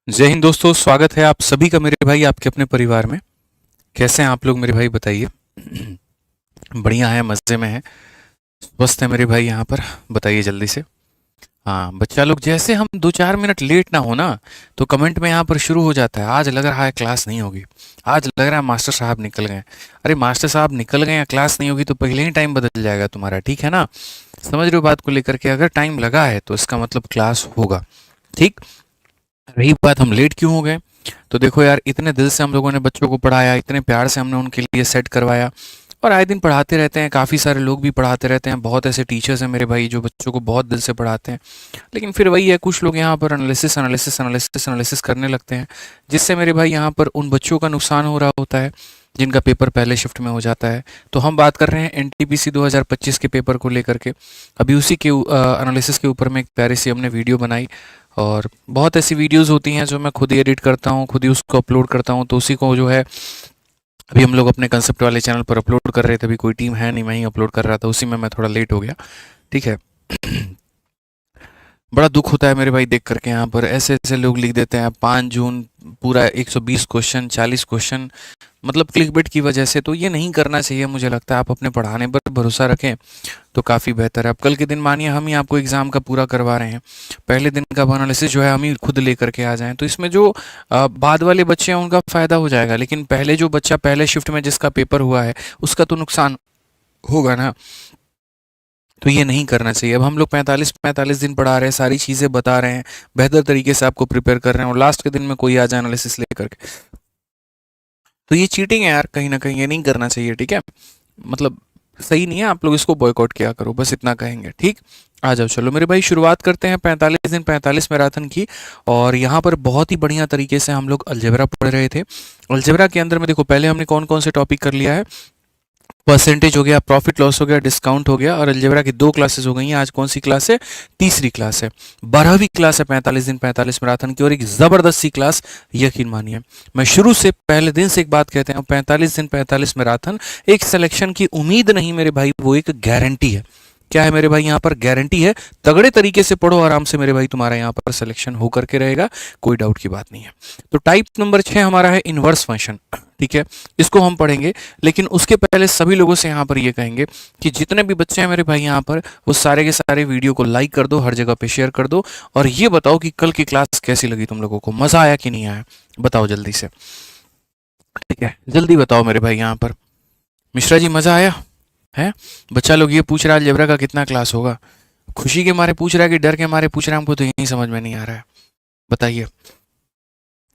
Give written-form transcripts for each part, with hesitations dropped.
जय हिंद दोस्तों, स्वागत है आप सभी का मेरे भाई आपके अपने परिवार में। कैसे हैं आप लोग मेरे भाई, बताइए। बढ़िया है, मज़े में है, स्वस्थ है मेरे भाई यहाँ पर। बताइए जल्दी से। हाँ बच्चा लोग, जैसे हम 2-4 मिनट लेट ना हो ना तो कमेंट में यहाँ पर शुरू हो जाता है, आज लग रहा है क्लास नहीं होगी, आज लग रहा है मास्टर साहब निकल गए। अरे मास्टर साहब निकल गए या क्लास नहीं होगी तो पहले ही टाइम बदल जाएगा तुम्हारा, ठीक है ना। समझ रहे हो बात को लेकर के, अगर टाइम लगा है तो इसका मतलब क्लास होगा। ठीक। रही बात हम लेट क्यों हो गए, तो देखो यार, इतने दिल से हम लोगों ने बच्चों को पढ़ाया, इतने प्यार से हमने उनके लिए सेट करवाया, और आए दिन पढ़ाते रहते हैं, काफ़ी सारे लोग भी पढ़ाते रहते हैं, बहुत ऐसे टीचर्स हैं मेरे भाई जो बच्चों को बहुत दिल से पढ़ाते हैं। लेकिन फिर वही है, कुछ लोग यहाँ पर एनालिसिस एनालिसिस एनालिसिस एनालिसिस करने लगते हैं, जिससे मेरे भाई यहाँ पर उन बच्चों का नुकसान हो रहा होता है जिनका पेपर पहले शिफ्ट में हो जाता है। तो हम बात कर रहे हैं एनटीपीसी 2025 के पेपर को लेकर के। अभी उसी के एनालिसिस के ऊपर में एक प्यारी सी हमने वीडियो बनाई, और बहुत ऐसी वीडियोस होती हैं जो मैं खुद ही एडिट करता हूँ, खुद ही उसको अपलोड करता हूँ, तो उसी को जो है अभी हम लोग अपने कंसेप्ट वाले चैनल पर अपलोड कर रहे थे। अभी कोई टीम है नहीं, मैं ही अपलोड कर रहा था, उसी में मैं थोड़ा लेट हो गया। ठीक है। बड़ा दुख होता है मेरे भाई देख करके, यहाँ पर ऐसे ऐसे लोग लिख देते हैं 5 जून पूरा 120 क्वेश्चन 40 क्वेश्चन, मतलब क्लिकबेट की वजह से। तो ये नहीं करना चाहिए, मुझे लगता है आप अपने पढ़ाने पर भरोसा रखें तो काफ़ी बेहतर है। अब कल के दिन मानिए हम ही आपको एग्ज़ाम का पूरा करवा रहे हैं, पहले दिन का एनालिसिस जो है हम ही खुद लेकर के आ जाएं, तो इसमें जो बाद वाले बच्चे हैं उनका फ़ायदा हो जाएगा, लेकिन पहले जो बच्चा पहले शिफ्ट में जिसका पेपर हुआ है उसका तो नुकसान होगा ना। तो ये नहीं करना चाहिए। अब हम लोग 45 दिन पढ़ा रहे हैं, सारी चीज़ें बता रहे हैं, बेहतर तरीके से आपको प्रिपेयर कर रहे हैं, और लास्ट के दिन में कोई आ जाए एनालिसिस लेकर के, तो ये चीटिंग है यार, कहीं ना कहीं ये नहीं करना चाहिए। ठीक है, मतलब सही नहीं है, आप लोग इसको बॉयकॉट किया करो, बस इतना कहेंगे। ठीक। आ जाओ चलो मेरे भाई, शुरुआत करते हैं 45 दिन 45 मैराथन की। और यहाँ पर बहुत ही बढ़िया तरीके से हम लोग अलजेब्रा पढ़ रहे थे। अलजेब्रा के अंदर में देखो, पहले हमने कौन कौन से टॉपिक कर लिया है। परसेंटेज हो गया, प्रॉफिट लॉस हो गया, डिस्काउंट हो गया, और अलजेब्रा की 2 क्लासेस हो गई हैं। आज कौन सी क्लास है? तीसरी क्लास है, 12वीं क्लास है 45 दिन 45 मैराथन की, और एक ज़बरदस्त सी क्लास, यकीन मानिए। मैं शुरू से पहले दिन से एक बात कहते हैं, 45 दिन 45 मैराथन एक सिलेक्शन की उम्मीद नहीं मेरे भाई, वो एक गारंटी है। क्या है मेरे भाई, यहाँ पर गारंटी है। तगड़े तरीके से पढ़ो आराम से मेरे भाई, तुम्हारा यहाँ पर सिलेक्शन होकर के रहेगा, कोई डाउट की बात नहीं है। तो टाइप नंबर 6 हमारा है इनवर्स फंक्शन। ठीक है, इसको हम पढ़ेंगे, लेकिन उसके पहले सभी लोगों से यहाँ पर ये कहेंगे कि जितने भी बच्चे हैं मेरे भाई यहाँ पर, वो सारे के सारे वीडियो को लाइक कर दो, हर जगह पे शेयर कर दो, और ये बताओ कि कल की क्लास कैसी लगी तुम लोगों को, मज़ा आया कि नहीं आया, बताओ जल्दी से। ठीक है, जल्दी बताओ मेरे भाई यहाँ पर। मिश्रा जी, मज़ा आया है? बच्चा लोग ये पूछ रहा है अलजेब्रा का कितना क्लास होगा, खुशी के मारे पूछ रहा है कि डर के मारे पूछ रहा है? हमको तो यही समझ में नहीं आ रहा है, बताइए।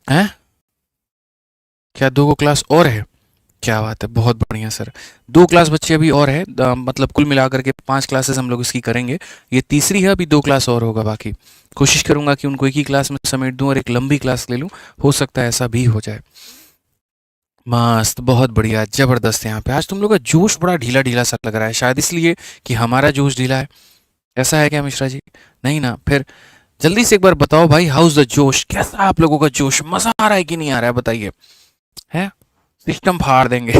हैं? क्या 2 क्लास और है? क्या बात है, बहुत बढ़िया सर। 2 क्लास बच्चे अभी और है, मतलब कुल मिलाकर के 5 क्लासेस हम लोग इसकी करेंगे। ये तीसरी है, अभी 2 क्लास और होगा बाकी। कोशिश करूंगा कि उनको एक ही क्लास में समेट दूं और एक लंबी क्लास ले लूं, हो सकता है ऐसा भी हो जाए। मस्त, बहुत बढ़िया, जबरदस्त। यहाँ पे आज तुम लोग का जोश बड़ा ढीला ढीला सा लग रहा है, शायद इसलिए कि हमारा जोश ढीला है। ऐसा है क्या मिश्रा जी? नहीं ना? फिर जल्दी से एक बार बताओ भाई, हाउस द जोश, कैसा है आप लोगों का जोश, मजा आ रहा है कि नहीं आ रहा है, बताइए। है? सिस्टम फाड़ देंगे।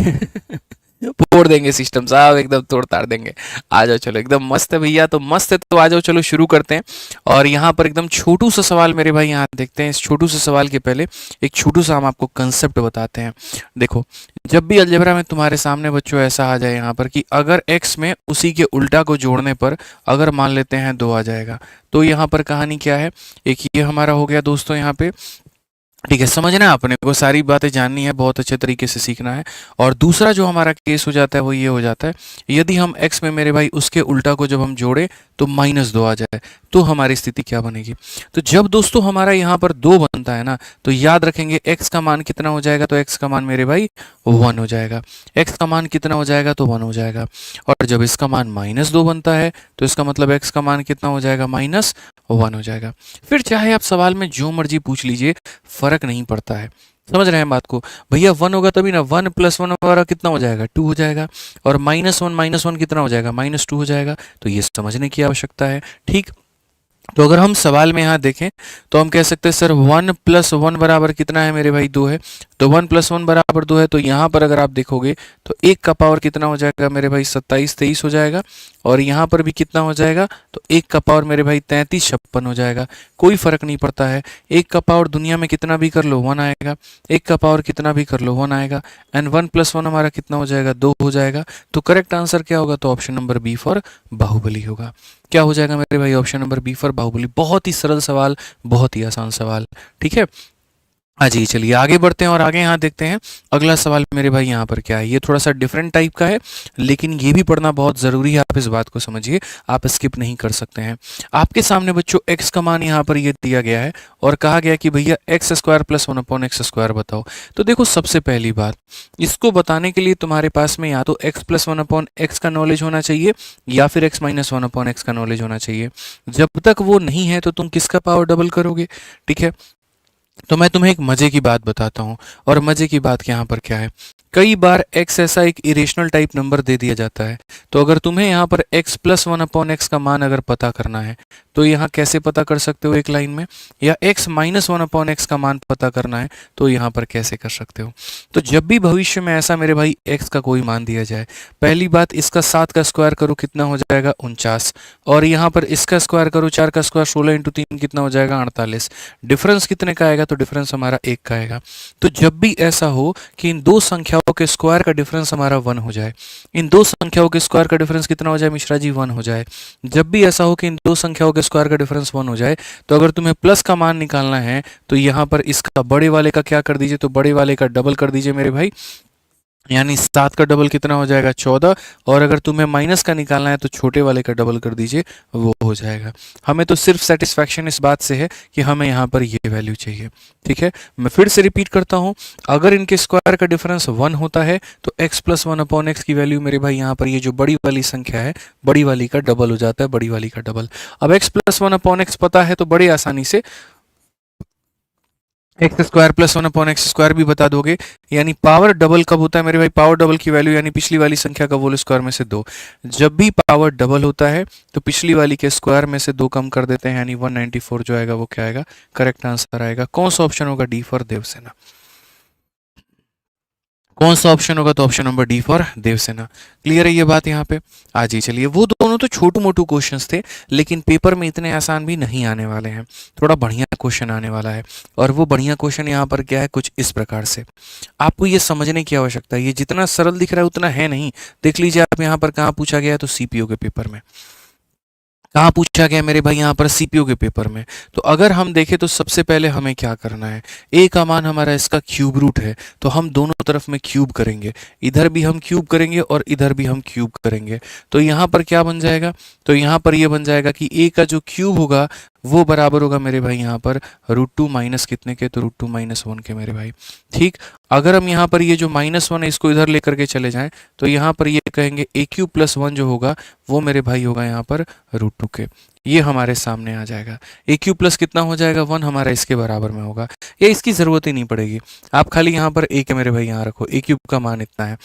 फोड़ देंगे सिस्टम साहब, एकदम तोड़ ताड़ देंगे। आ जाओ चलो, एकदम मस्त है भैया, तो मस्त है तो आ जाओ चलो शुरू करते हैं। और यहाँ पर एकदम छोटू सा सवाल मेरे भाई, यहाँ देखते हैं। इस छोटू से सवाल के पहले एक छोटू सा हम आपको कंसेप्ट बताते हैं। देखो, जब भी अलजेब्रा में तुम्हारे सामने बच्चों ऐसा आ जाए यहाँ पर कि अगर x में उसी के उल्टा को जोड़ने पर अगर मान लेते हैं 2 आ जाएगा, तो यहाँ पर कहानी क्या है। एक ये हमारा हो गया दोस्तों यहाँ पे। ठीक है, समझना है, अपने को सारी बातें जाननी है, बहुत अच्छे तरीके से सीखना है। और दूसरा जो हमारा केस हो जाता है वो ये हो जाता है, यदि हम x में मेरे भाई उसके उल्टा को जब हम जोड़े तो -2 आ जाए, तो हमारी स्थिति क्या बनेगी। तो जब दोस्तों हमारा यहाँ पर 2 बनता है ना, तो याद रखेंगे x का मान कितना हो जाएगा, तो x का मान मेरे भाई 1 हो जाएगा। x का मान कितना हो जाएगा, तो 1 हो जाएगा। और जब इसका मान -2 बनता है तो इसका मतलब x का मान कितना हो जाएगा, -1 हो जाएगा। फिर चाहे आप सवाल में जो मर्जी पूछ लीजिए, फर्क नहीं पड़ता है। समझ रहे हैं बात को? भैया 1 होगा तभी ना, 1 + 1 हमारा कितना हो जाएगा, 2 हो जाएगा। और -1 कितना हो जाएगा, -2 हो जाएगा। तो ये समझने की आवश्यकता है। ठीक। तो अगर हम सवाल में यहाँ देखें तो हम कह सकते हैं सर 1+1 बराबर कितना है मेरे भाई, 2 है। तो 1+1 बराबर 2 है, तो यहाँ पर अगर आप देखोगे तो 1 का पावर कितना हो जाएगा मेरे भाई, 27-23 हो जाएगा। और यहाँ पर भी कितना हो जाएगा, तो 1 का पावर मेरे भाई 33-56 हो जाएगा। कोई फर्क नहीं पड़ता है, 1 का पावर दुनिया में कितना भी कर लो 1 आएगा, 1 का पावर कितना भी कर लो 1 आएगा। एंड 1+1 हमारा कितना हो जाएगा, 2 हो जाएगा। तो करेक्ट आंसर क्या होगा, तो option number B for Baahubali होगा। क्या हो जाएगा मेरे भाई, option number B for Baahubali. बहुत ही सरल सवाल, बहुत ही आसान सवाल, ठीक है। हाँ जी, चलिए आगे बढ़ते हैं और आगे यहाँ देखते हैं अगला सवाल मेरे भाई यहाँ पर क्या है। ये थोड़ा सा डिफरेंट टाइप का है, लेकिन ये भी पढ़ना बहुत ज़रूरी है, आप इस बात को समझिए, आप स्किप नहीं कर सकते हैं। आपके सामने बच्चों x का मान यहाँ पर ये दिया गया है और कहा गया कि भैया x² + 1/x² बताओ। तो देखो, सबसे पहली बात, इसको बताने के लिए तुम्हारे पास में या तो x + 1/x का नॉलेज होना चाहिए या फिर x - 1/x का नॉलेज होना चाहिए। जब तक वो नहीं है तो तुम किसका पावर डबल करोगे, ठीक है। तो मैं तुम्हें एक मजे की बात बताता हूँ, और मजे की बात यहाँ पर क्या है, कई बार x ऐसा एक इरेशनल टाइप नंबर दे दिया जाता है। तो अगर तुम्हें यहाँ पर x + 1/x का मान अगर पता करना है तो यहाँ कैसे पता कर सकते हो एक लाइन में, या x - 1/x का मान पता करना है तो यहाँ पर कैसे कर सकते हो। तो जब भी भविष्य में ऐसा मेरे भाई x का कोई मान दिया जाए, पहली बात, इसका 7 का स्क्वायर करो कितना हो जाएगा, 49। और यहाँ पर इसका स्क्वायर करो 4 का स्क्वायर 16 × 3 कितना हो जाएगा, 48। डिफरेंस कितने का आएगा, तो डिफरेंस हमारा 1 का आएगा। तो जब भी ऐसा हो कि इन दो संख्याओं के स्क्वायर का डिफरेंस हमारा 1 हो जाए, इन दो संख्याओं के स्क्वायर का डिफरेंस कितना हो जाए मिश्रा जी, 1 हो जाए। जब भी ऐसा हो कि इन दो संख्याओं के स्क्वायर का डिफरेंस 1 हो जाए, तो अगर तुम्हें प्लस का मान निकालना है तो यहाँ पर इसका बड़े वाले का क्या कर दीजिए, तो बड़े वाले का डबल कर दीजिए मेरे भाई, यानी 7 का डबल कितना हो जाएगा, 14। और अगर तुम्हें माइनस का निकालना है तो छोटे वाले का डबल कर दीजिए, वो हो जाएगा। हमें तो सिर्फ सेटिस्फैक्शन इस बात से है कि हमें यहाँ पर ये वैल्यू चाहिए, ठीक है। मैं फिर से रिपीट करता हूँ, अगर इनके स्क्वायर का डिफरेंस 1 होता है तो x + 1/x की वैल्यू मेरे भाई यहाँ पर ये जो बड़ी वाली संख्या है, बड़ी वाली का डबल हो जाता है, बड़ी वाली का डबल। अब x + 1/x पता है तो बड़े आसानी से x² + 1/x² भी बता दोगे। यानी पावर डबल कब होता है मेरे भाई, पावर डबल की वैल्यू यानी पिछली वाली संख्या का होल स्क्वायर में से 2। जब भी पावर डबल होता है तो पिछली वाली के स्क्वायर में से 2 कम कर देते हैं, यानी 194 जो आएगा वो क्या आएगा, करेक्ट आंसर आएगा। कौन सा ऑप्शन होगा, डी फॉर देवसेना। कौन सा ऑप्शन होगा, तो option number D for Devasena. Clear है ये बात यहाँ पे। आज ही चलिए, वो दोनों तो छोटू मोटू क्वेश्चंस थे, लेकिन पेपर में इतने आसान भी नहीं आने वाले हैं, थोड़ा बढ़िया क्वेश्चन आने वाला है। और वो बढ़िया क्वेश्चन यहाँ पर क्या है, कुछ इस प्रकार से। आपको ये समझने की आवश्यकता है, ये जितना सरल दिख रहा है उतना है नहीं। देख लीजिए आप यहाँ पर कहाँ पूछा गया है, तो सीपीओ के पेपर में कहाँ पूछा गया मेरे भाई, यहाँ पर सीपीओ के पेपर में। तो अगर हम देखें तो सबसे पहले हमें क्या करना है, ए का मान हमारा इसका क्यूब रूट है, तो हम दोनों तरफ में क्यूब करेंगे, इधर भी हम क्यूब करेंगे और इधर भी हम क्यूब करेंगे। तो यहाँ पर क्या बन जाएगा, तो यहाँ पर ये बन जाएगा कि ए का जो क्यूब होगा वो बराबर होगा मेरे भाई यहाँ पर √2 माइनस कितने के, तो √2 - 1 के मेरे भाई, ठीक। अगर हम यहाँ पर ये जो -1 है इसको इधर लेकर के चले जाएं तो यहाँ पर ये कहेंगे a³ + 1 जो होगा वो मेरे भाई होगा यहाँ पर √2 के। ये हमारे सामने आ जाएगा, a³ प्लस कितना हो जाएगा, 1 हमारा इसके बराबर में होगा। ये इसकी ज़रूरत ही नहीं पड़ेगी, आप खाली यहाँ पर a के मेरे भाई यहाँ रखो, a³ का मान इतना है,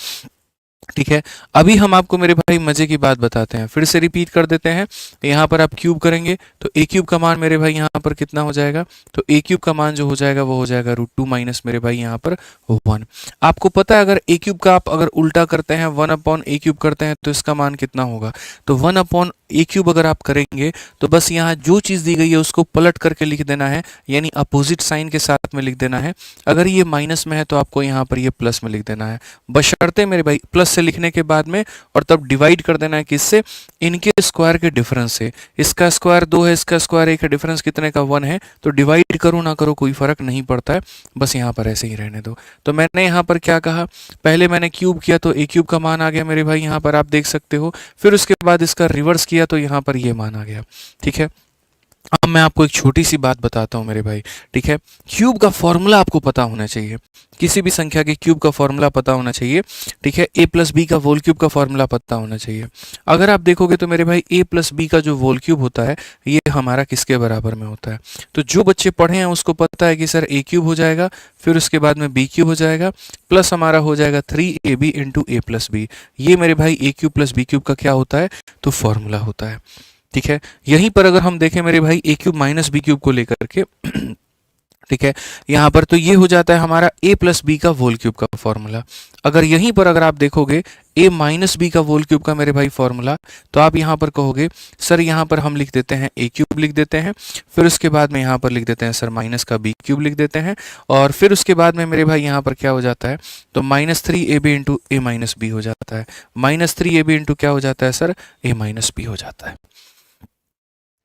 ठीक है। अभी हम आपको मेरे भाई मजे की बात बताते हैं, फिर से रिपीट कर देते हैं। यहाँ पर आप क्यूब करेंगे तो a³ का मान मेरे भाई यहाँ पर कितना हो जाएगा, तो a³ का मान जो हो जाएगा वो हो जाएगा √2 माइनस मेरे भाई यहाँ पर 1। आपको पता है अगर a³ का आप अगर उल्टा करते हैं 1/a³ करते हैं तो इसका मान कितना होगा, तो 1/a³ अगर आप करेंगे तो बस यहाँ जो चीज़ दी गई है उसको पलट करके लिख देना है, यानी अपोजिट साइन के साथ में लिख देना है। अगर ये माइनस में है तो आपको यहाँ पर ये प्लस में लिख देना है, बशर्ते मेरे भाई प्लस से लिखने के बाद में, और तब डिवाइड कर देना है किससे, इनके स्क्वायर के डिफरेंस से। इसका स्क्वायर 2 है, इसका स्क्वायर 1 है, डिफरेंस कितने का, 1 है। तो डिवाइड करो ना करो कोई फर्क नहीं पड़ता है, बस यहाँ पर ऐसे ही रहने दो। तो मैंने यहाँ पर क्या कहा, पहले मैंने क्यूब किया तो a³ का मान आ गया मेरे भाई, यहाँ पर आप देख सकते हो। फिर उसके बाद इसका रिवर्स किया तो यहाँ पर ये मान आ गया, ठीक है। अब मैं आपको एक छोटी सी बात बताता हूँ मेरे भाई, ठीक है। क्यूब का फॉर्मूला आपको पता होना चाहिए, किसी भी संख्या के क्यूब का फॉर्मूला पता होना चाहिए, ठीक है। a + b का होल क्यूब का फॉर्मूला पता होना चाहिए। अगर आप देखोगे तो मेरे भाई a + b का जो होल क्यूब होता है ये हमारा किसके बराबर में होता है, तो जो बच्चे पढ़े हैं उसको पता है कि सर a³ हो जाएगा, फिर उसके बाद में b³ हो जाएगा, प्लस हमारा हो जाएगा 3ab × a + b। ये मेरे भाई a³ + b³ का क्या होता है, तो फॉर्मूला होता है। ठीक है, यहीं पर अगर हम देखें मेरे भाई ए क्यूब माइनस बी क्यूब को लेकर के ठीक है, यहाँ पर तो ये हो जाता है हमारा a प्लस बी का होल क्यूब का फॉर्मूला। अगर यहीं पर अगर आप देखोगे a माइनस बी का होल क्यूब का मेरे भाई फॉर्मूला, तो आप यहाँ पर कहोगे सर यहाँ पर हम लिख देते हैं a क्यूब लिख देते हैं, फिर उसके बाद में यहाँ पर लिख देते हैं सर माइनस का b क्यूब लिख देते हैं, और फिर उसके बाद में मेरे भाई यहाँ पर क्या हो जाता है, तो minus three A B into A minus B हो जाता है। Minus three A B into क्या हो जाता है सर, ए माइनस बी हो जाता है।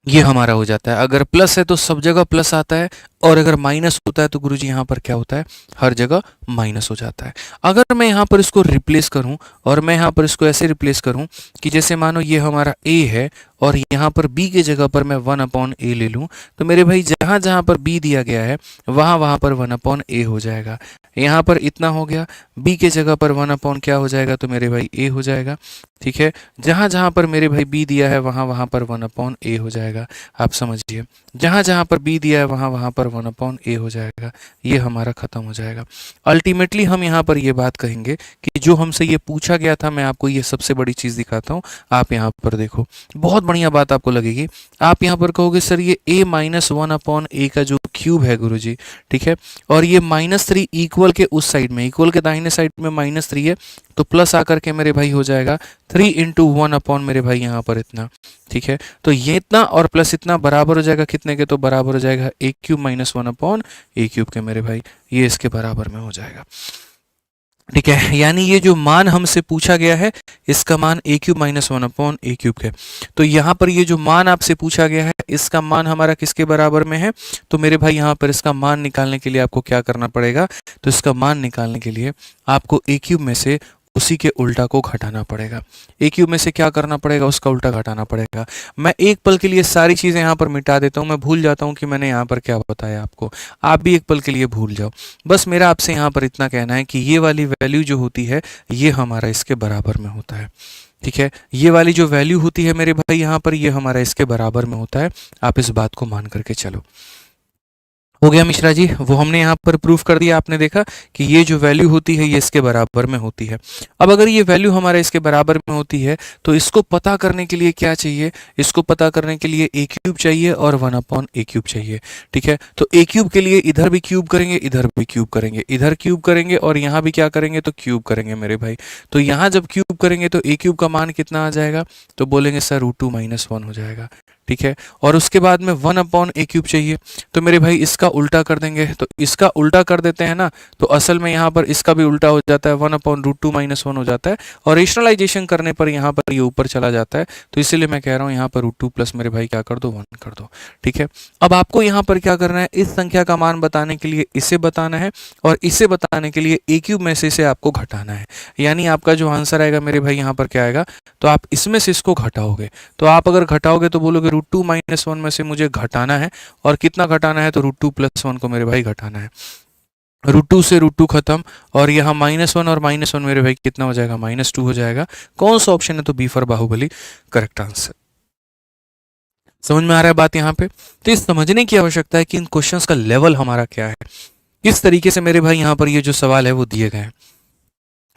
ये हमारा हो जाता है। अगर प्लस है तो सब जगह प्लस आता है, और अगर माइनस होता है तो गुरुजी यहाँ पर क्या होता है, हर जगह माइनस हो जाता है। अगर मैं यहाँ पर इसको रिप्लेस करूँ, और मैं यहाँ पर इसको ऐसे रिप्लेस करूँ कि जैसे मानो ये हमारा a है और यहाँ पर b के जगह पर मैं 1/a ले लूँ, तो मेरे भाई जहाँ जहाँ पर b दिया गया है वहाँ वहाँ पर 1/a हो जाएगा। यहाँ पर इतना हो गया, b के जगह पर 1/ क्या हो जाएगा, तो मेरे भाई a हो जाएगा। ठीक है, जहाँ जहाँ पर मेरे भाई b दिया है वहाँ वहाँ पर 1/a हो जाएगा। आप समझिए, जहाँ जहाँ पर b दिया है वहाँ वहाँ पर 1/a हो जाएगा। ये हमारा खत्म हो जाएगा। अल्टीमेटली हम यहाँ पर ये बात कहेंगे कि जो हमसे ये पूछा गया था, मैं आपको ये सबसे बड़ी चीज़ दिखाता हूँ। आप यहाँ पर देखो, बहुत बढ़िया बात आपको लगेगी। आप यहाँ पर कहोगे सर ये a माइनस 1/a का जो क्यूब है गुरुजी, ठीक है, और ये -3 इक्वल के उस साइड में, इक्वल के दाहिने साइड में -3 है, तो प्लस आकर के मेरे भाई हो जाएगा 3 इंटू 1/ मेरे भाई यहाँ पर इतना। ठीक है, तो ये इतना और प्लस इतना बराबर हो जाएगा कितने के, तो बराबर हो जाएगा a cube minus 1/a cube के मेरे भाई, ये इसके बराबर में हो जाएगा। ठीक है, यानी ये जो मान हमसे पूछा गया है इसका मान a cube minus 1/a cube है। तो यहाँ पर ये जो मान आपसे पूछा गया है इसका मान हमारा किसके बराबर में है, तो मेरे भाई यहाँ पर इसका मान निकालने के लिए आपको क्या करना पड़ेगा, तो इसका मान निकालने के लिए आपको a क्यूब में से उसी के उल्टा को घटाना पड़ेगा। a क्यूब में से क्या करना पड़ेगा, उसका उल्टा घटाना पड़ेगा। मैं एक पल के लिए सारी चीज़ें यहाँ पर मिटा देता हूँ, मैं भूल जाता हूँ कि मैंने यहाँ पर क्या बताया आपको, आप भी एक पल के लिए भूल जाओ। बस मेरा आपसे यहाँ पर इतना कहना है कि ये वाली वैल्यू जो होती है ये हमारा इसके बराबर में होता है। ठीक है, ये वाली जो वैल्यू होती है मेरे भाई यहाँ पर, ये हमारा इसके बराबर में होता है। आप इस बात को मान करके चलो। हो गया मिश्रा जी, वो हमने यहाँ पर प्रूफ कर दिया। आपने देखा कि ये जो वैल्यू होती है ये इसके बराबर में होती है। अब अगर ये वैल्यू हमारे इसके बराबर में होती है तो इसको पता करने के लिए क्या चाहिए, इसको पता करने के लिए a क्यूब चाहिए और 1/a क्यूब चाहिए। ठीक है, तो a क्यूब के लिए इधर भी क्यूब करेंगे, इधर भी क्यूब करेंगे, इधर क्यूब करेंगे और यहाँ भी क्या करेंगे, तो क्यूब करेंगे मेरे भाई। तो यहाँ जब क्यूब करेंगे तो a क्यूब का मान कितना आ जाएगा, तो बोलेंगे सर √2 - 1 हो जाएगा। ठीक है, और उसके बाद में 1/a क्यूब चाहिए, तो मेरे भाई इसका उल्टा कर देंगे। तो इसका उल्टा कर देते हैं ना, तो असल में यहाँ पर इसका भी उल्टा हो जाता है, 1/√2 - 1 हो जाता है, और रेशनलाइजेशन करने पर यहाँ पर ये ऊपर चला जाता है। तो इसीलिए मैं कह रहा हूँ यहाँ पर √2 प्लस मेरे भाई क्या कर दो, 1 कर दो। ठीक है, अब आपको यहाँ पर क्या करना है, इस संख्या का मान बताने के लिए इसे बताना है, और इसे बताने के लिए a क्यूब में से इसे आपको घटाना है। यानी आपका जो आंसर आएगा मेरे भाई यहाँ पर क्या आएगा, तो आप इसमें से इसको घटाओगे। तो आप अगर घटाओगे तो बोलोगे √2 - 1 में से मुझे घटाना है, और कितना घटाना है, तो √2 + 1 को मेरे भाई घटाना है। √2 से √2 खत्म, और यहाँ -1 और -1 मेरे भाई कितना हो जाएगा, -2 हो जाएगा। कौन सा ऑप्शन है, तो B for Baahubali correct answer. समझ में आ रहा है बात यहाँ पे। तो ये समझने की आवश्यकता है कि इन क्वेश्चंस का लेवल हमारा क्या है, किस तरीके से मेरे भाई यहाँ पर ये जो सवाल है वो दिए गए हैं।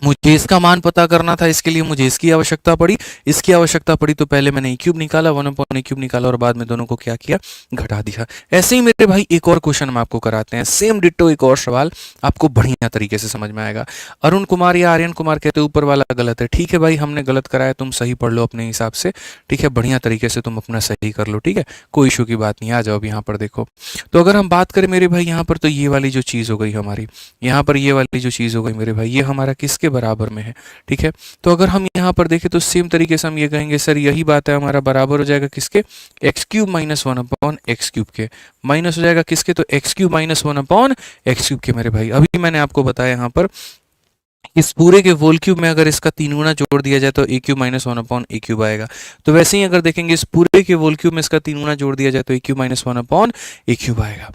मुझे इसका मान पता करना था, इसके लिए मुझे इसकी आवश्यकता पड़ी, इसकी आवश्यकता पड़ी, तो पहले मैंने a क्यूब निकाला, 1/a क्यूब निकाला, और बाद में दोनों को क्या किया, घटा दिया। ऐसे ही मेरे भाई एक और क्वेश्चन हम आपको कराते हैं, सेम डिट्टो एक और सवाल, आपको बढ़िया तरीके से समझ में आएगा। अरुण कुमार या आर्यन कुमार कहते ऊपर वाला गलत है। ठीक है भाई, हमने गलत कराया, तुम सही पढ़ लो अपने हिसाब से। ठीक है, बढ़िया तरीके से तुम अपना सही कर लो। ठीक है, कोई इशू की बात नहीं। आ जाओ अब यहाँ पर देखो, तो अगर हम बात करें मेरे भाई यहाँ पर, तो ये वाली जो चीज़ हो गई हमारी, यहाँ पर ये वाली जो चीज़ हो गई मेरे भाई, ये हमारा किसके बराबर में है। ठीक है, तो अगर हम यहाँ पर देखें तो सेम तरीके से हम ये कहेंगे सर यही बात है, हमारा बराबर हो जाएगा किसके, x³ - 1/x³ के, माइनस हो जाएगा किसके, तो x³ - 1/x³ के मेरे भाई। अभी मैंने आपको बताया यहाँ पर इस पूरे के होल क्यूब में अगर इसका 3 गुना जोड़ दिया जाए तो a³ - 1/a³ आएगा। तो वैसे ही अगर देखेंगे इस पूरे के होल क्यूब में इसका 3 गुना जोड़ दिया जाए तो a³ - 1/a³ आएगा।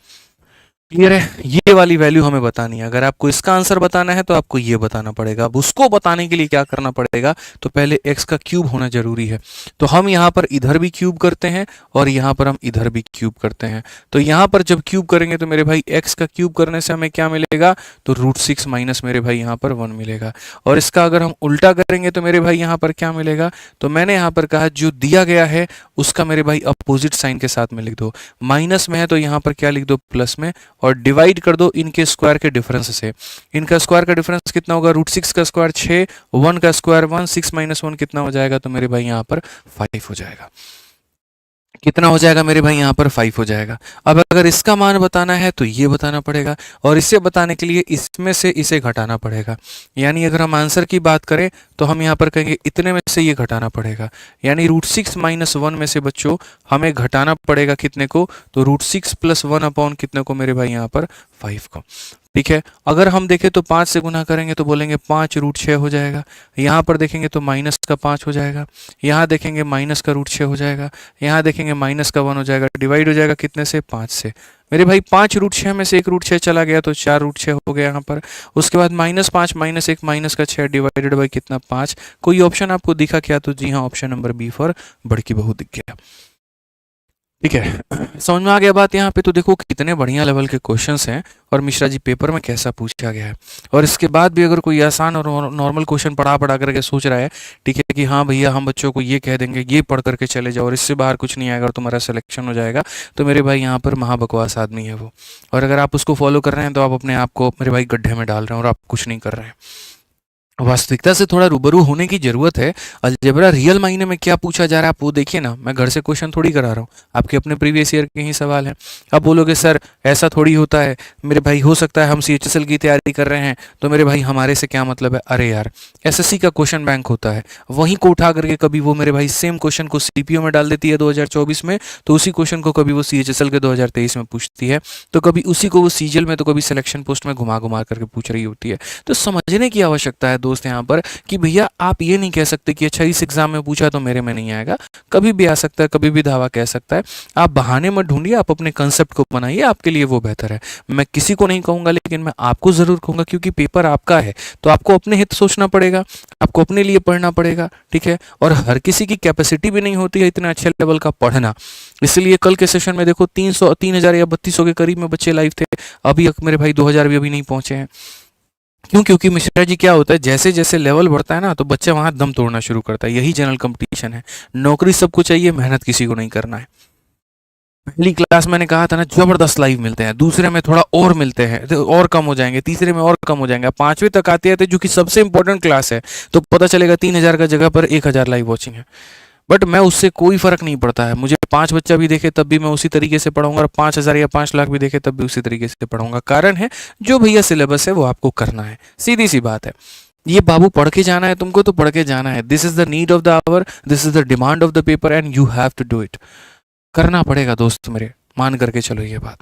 क्लियर है? ये वाली वैल्यू हमें बतानी है। अगर आपको इसका आंसर बताना है तो आपको ये बताना पड़ेगा। अब उसको बताने के लिए क्या करना पड़ेगा, तो पहले x का क्यूब होना जरूरी है। तो हम यहाँ पर इधर भी क्यूब करते हैं और यहाँ पर हम इधर भी क्यूब करते हैं। तो यहाँ पर जब क्यूब करेंगे तो मेरे भाई x का क्यूब करने से हमें क्या मिलेगा, तो √6 माइनस मेरे भाई यहाँ पर 1 मिलेगा। और इसका अगर हम उल्टा करेंगे तो मेरे भाई यहाँ पर क्या मिलेगा, तो मैंने यहाँ पर कहा जो दिया गया है उसका मेरे भाई अपोजिट साइन के साथ में लिख दो। माइनस में है तो यहाँ पर क्या लिख दो, प्लस में, और डिवाइड कर दो इनके स्क्वायर के डिफरेंस से। इनका स्क्वायर का डिफरेंस कितना होगा, √6 का स्क्वायर 6, 1 का स्क्वायर 1, 6 माइनस 1 कितना हो जाएगा, तो मेरे भाई यहाँ पर 5 हो जाएगा। कितना हो जाएगा मेरे भाई, यहाँ पर 5 हो जाएगा। अब अगर इसका मान बताना है तो ये बताना पड़ेगा, और इसे बताने के लिए इसमें से इसे घटाना पड़ेगा। यानी अगर हम आंसर की बात करें तो हम यहाँ पर कहेंगे इतने में से ये घटाना पड़ेगा। यानी √6 माइनस 1 में से बच्चों हमें घटाना पड़ेगा कितने को, तो √6 प्लस 1 अपॉन कितने को मेरे भाई यहाँ पर 5 को। ठीक है, अगर हम देखें तो 5 से गुना करेंगे तो बोलेंगे 5√6 हो जाएगा। यहाँ पर देखेंगे तो माइनस का 5 हो जाएगा। यहाँ देखेंगे माइनस का √6 हो जाएगा। यहाँ देखेंगे माइनस का 1 हो जाएगा। डिवाइड हो जाएगा कितने से, 5 से। मेरे भाई 5√6 में से 1√6 चला गया तो 4√6 हो गया यहाँ पर। उसके बाद -5 -1 माइनस का 6 डिवाइडेड बाई कितना, 5। कोई ऑप्शन आपको दिखा क्या, तो जी हाँ, ऑप्शन नंबर बी फॉर बड़की बहू दिख गया। ठीक है, समझ में आ गया बात यहाँ पे। तो देखो कितने बढ़िया लेवल के क्वेश्चंस हैं और मिश्रा जी पेपर में कैसा पूछा गया है। और इसके बाद भी अगर कोई आसान और नॉर्मल क्वेश्चन पढ़ा करके सोच रहा है, ठीक है, कि हाँ भैया हम बच्चों को ये कह देंगे ये पढ़ करके चले जाओ और इससे बाहर कुछ नहीं आएगा और तुम्हारा सिलेक्शन हो जाएगा, तो मेरे भाई यहाँ पर महाबकवास आदमी है वो। और अगर आप उसको फॉलो कर रहे हैं तो आप अपने आप को मेरे भाई गड्ढे में डाल रहे हैं और आप कुछ नहीं कर रहे हैं। वास्तविकता से थोड़ा रूबरू होने की जरूरत है। अलजेब्रा रियल मायने में क्या पूछा जा रहा है आप वो देखिए ना। मैं घर से क्वेश्चन थोड़ी करा रहा हूँ, आपके अपने प्रीवियस ईयर के ही सवाल हैं। आप बोलोगे सर ऐसा थोड़ी होता है, मेरे भाई हो सकता है हम CHSL की तैयारी कर रहे हैं तो मेरे भाई हमारे से क्या मतलब है। अरे यार, SSC का क्वेश्चन बैंक होता है, वहीं को उठा करके कभी वो मेरे भाई सेम क्वेश्चन को CPO में डाल देती है 2024 में, तो उसी क्वेश्चन को कभी वो CHSL के 2023 में पूछती है, तो कभी उसी को वो CGL में, तो कभी सिलेक्शन पोस्ट में घुमा घुमा करके पूछ रही होती है। तो समझने की आवश्यकता है दोस्त यहाँ पर कि भैया आप ये नहीं कह सकते कि अच्छा इस एग्जाम में पूछा तो मेरे में नहीं आएगा। कभी भी आ सकता है, कभी भी दावा कह सकता है। आप बहाने मत ढूंढिए, आप अपने कंसेप्ट को बनाइए, आपके लिए वो बेहतर है। मैं किसी को नहीं कहूंगा, लेकिन मैं आपको जरूर कहूंगा क्योंकि पेपर आपका है, तो आपको अपने हित सोचना पड़ेगा, आपको अपने लिए पढ़ना पड़ेगा। ठीक है, और हर किसी की कैपेसिटी भी नहीं होती है इतने अच्छे लेवल का पढ़ना। इसलिए कल के सेशन में देखो 300 3000 या 3200 के करीब में बच्चे लाइव थे। अभी मेरे भाई 2000 भी अभी नहीं पहुंचे हैं। क्यों? क्योंकि मिश्रा जी क्या होता है, जैसे जैसे लेवल बढ़ता है ना तो बच्चा वहां दम तोड़ना शुरू करता है। यही जनरल कंपटीशन है। नौकरी सबको चाहिए, मेहनत किसी को नहीं करना है। पहली क्लास मैंने कहा था ना, जबरदस्त लाइव मिलते हैं, दूसरे में थोड़ा और मिलते हैं तो और कम हो जाएंगे, तीसरे में और कम हो जाएंगे, 5वीं तक आते आते जो कि सबसे इंपॉर्टेंट क्लास है तो पता चलेगा 3000 का जगह पर 1000 लाइव वॉचिंग है। बट मैं उससे कोई फर्क नहीं पड़ता है। मुझे 5 बच्चा भी देखे तब भी मैं उसी तरीके से पढ़ाऊंगा, और 5000 या 5 लाख भी देखे तब भी उसी तरीके से पढ़ाऊंगा। कारण है जो भैया सिलेबस है वो आपको करना है, सीधी सी बात है। ये बाबू पढ़ के जाना है तुमको तो पढ़ के जाना है। This is the need of the hour, this is the demand of the paper and you have to do it. करना पड़ेगा दोस्त मेरे, मान करके चलो ये बात।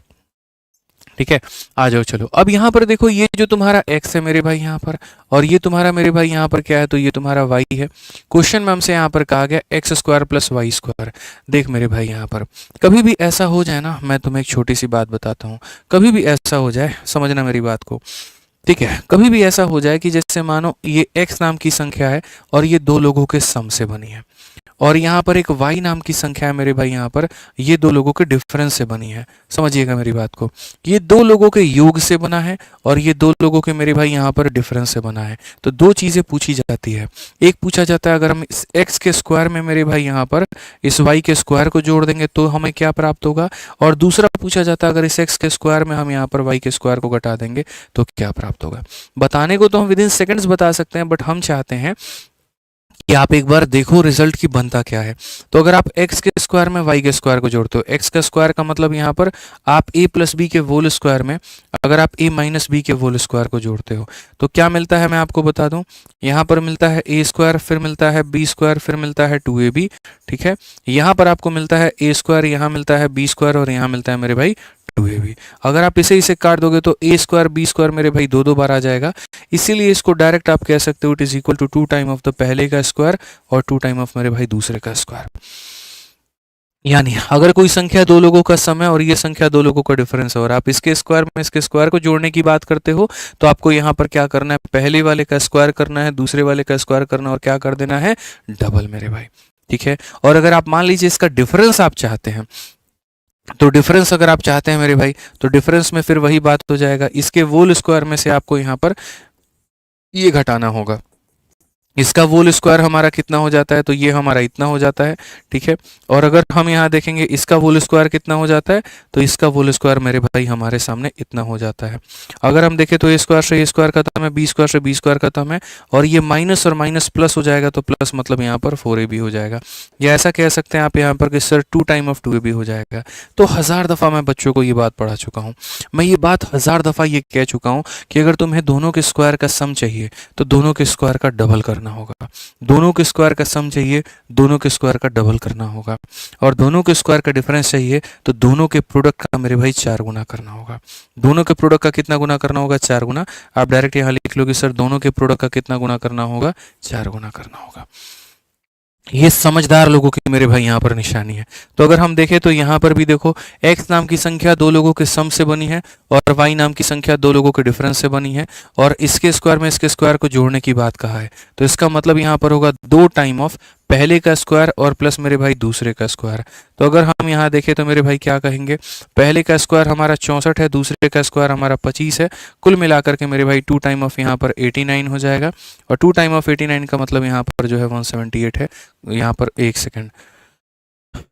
ठीक है, आ जाओ चलो। अब यहाँ पर देखो, ये जो तुम्हारा x है मेरे भाई यहाँ पर, और ये तुम्हारा मेरे भाई यहाँ पर क्या है, तो ये तुम्हारा y है। क्वेश्चन में हमसे यहाँ पर कहा गया x² + y²। देख मेरे भाई यहाँ पर कभी भी ऐसा हो जाए ना, मैं तुम्हें एक छोटी सी बात बताता हूँ। कभी भी ऐसा हो जाए, समझना मेरी बात को, ठीक है, कभी भी ऐसा हो जाए कि जैसे मानो ये x नाम की संख्या है और ये दो लोगों के सम से बनी है, और यहाँ पर एक y नाम की संख्या है मेरे भाई यहाँ पर, ये दो लोगों के डिफरेंस से बनी है। समझिएगा मेरी बात को, ये दो लोगों के योग से बना है और ये दो लोगों के मेरे भाई यहाँ पर डिफरेंस से बना है। तो दो चीजें पूछी जाती है। एक पूछा जाता है अगर हम इस x के स्क्वायर में मेरे भाई यहाँ पर इस y के स्क्वायर को जोड़ देंगे तो हमें क्या प्राप्त होगा, और दूसरा पूछा जाता है अगर इस x के स्क्वायर में हम यहाँ पर y के स्क्वायर को घटा देंगे तो क्या प्राप्त होगा। बताने को तो हम विदिन सेकंड्स बता सकते हैं, बट हम चाहते हैं कि आप एक बार देखो रिजल्ट की बनता क्या है। तो अगर आप x के स्क्वायर में y के स्क्वायर को जोड़ते हो, x का स्क्वायर का मतलब यहाँ पर आप a + b के होल स्क्वायर में अगर आप a - b के होल स्क्वायर को जोड़ते हो तो क्या मिलता है, मैं आपको बता दूं। यहाँ पर मिलता है a², फिर मिलता है b², फिर मिलता है 2ab। ठीक है, यहाँ पर आपको मिलता है a², यहाँ मिलता है b² और यहाँ मिलता है मेरे भाई 2ab। अगर आप इसे काट दोगे तो a² b² मेरे भाई दो बार आ जाएगा। इसीलिए इसको डायरेक्ट आप कह सकते हो it is equal to 2 time of the पहले का स्क्वायर और 2 टाइम ऑफ मेरे भाई दूसरे का स्क्वायर। यानी अगर कोई संख्या दो लोगों का सम है और ये संख्या दो लोगों का डिफरेंस है और आप इसके स्क्वायर में इसके स्क्वायर को जोड़ने की बात करते हो, तो आपको यहाँ पर क्या करना है, पहले वाले का स्क्वायर करना है, दूसरे वाले का स्क्वायर करना है और क्या कर देना है, डबल मेरे भाई। ठीक है। और अगर आप मान लीजिए इसका डिफरेंस आप चाहते हैं, तो डिफरेंस अगर आप चाहते हैं मेरे भाई, तो डिफरेंस में फिर वही बात हो जाएगा, इसके वोल स्क्वायर में से आपको यहाँ पर ये घटाना होगा। इसका वोल स्क्वायर हमारा कितना हो जाता है, तो ये हमारा इतना हो जाता है। ठीक है। और अगर हम यहाँ देखेंगे इसका वोल स्क्वायर कितना हो जाता है, तो इसका वोल स्क्वायर मेरे भाई हमारे सामने इतना हो जाता है। अगर हम देखें तो ए स्क्वायर से ए स्क्वायर खत्म है, बी स्क्वायर से बी स्क्वायर खत्म है, और ये माइनस और माइनस प्लस हो जाएगा, तो प्लस मतलब यहाँ पर 4ab हो जाएगा। या ऐसा कह सकते हैं आप यहाँ पर कि सर 2 टाइम ऑफ 2ab हो जाएगा। तो 1000 दफ़ा मैं बच्चों को ये बात पढ़ा चुका हूँ, मैं ये बात 1000 दफ़ा ये कह चुका हूँ कि अगर तुम्हें दोनों के स्क्वायर का सम चाहिए तो दोनों के स्क्वायर का डबल करना होगा। दोनों के स्क्वायर का सम चाहिए, दोनों के स्क्वायर का डबल करना होगा। और दोनों के स्क्वायर का डिफरेंस चाहिए, तो दोनों के प्रोडक्ट का मेरे भाई 4 गुना करना होगा। दोनों के प्रोडक्ट का कितना गुना करना होगा, 4 गुना। आप डायरेक्ट यहाँ लिख लो कि सर दोनों के प्रोडक्ट का कितना गुना करना होगा, 4 गुना करना होगा। ये समझदार लोगों की मेरे भाई यहाँ पर निशानी है। तो अगर हम देखें तो यहाँ पर भी देखो, x नाम की संख्या दो लोगों के सम से बनी है और y नाम की संख्या दो लोगों के डिफरेंस से बनी है, और इसके स्क्वायर में इसके स्क्वायर को जोड़ने की बात कहा है। तो इसका मतलब यहाँ पर होगा 2 टाइम ऑफ पहले का स्क्वायर और प्लस मेरे भाई दूसरे का स्क्वायर। तो अगर हम यहाँ देखें तो मेरे भाई क्या कहेंगे, पहले का स्क्वायर हमारा 64 है, दूसरे का स्क्वायर हमारा 25 है, कुल मिलाकर के मेरे भाई 2 टाइम ऑफ यहाँ पर 89 हो जाएगा। और 2 टाइम ऑफ 89 का मतलब यहाँ पर जो है 178 है। यहाँ पर 1 सेकंड,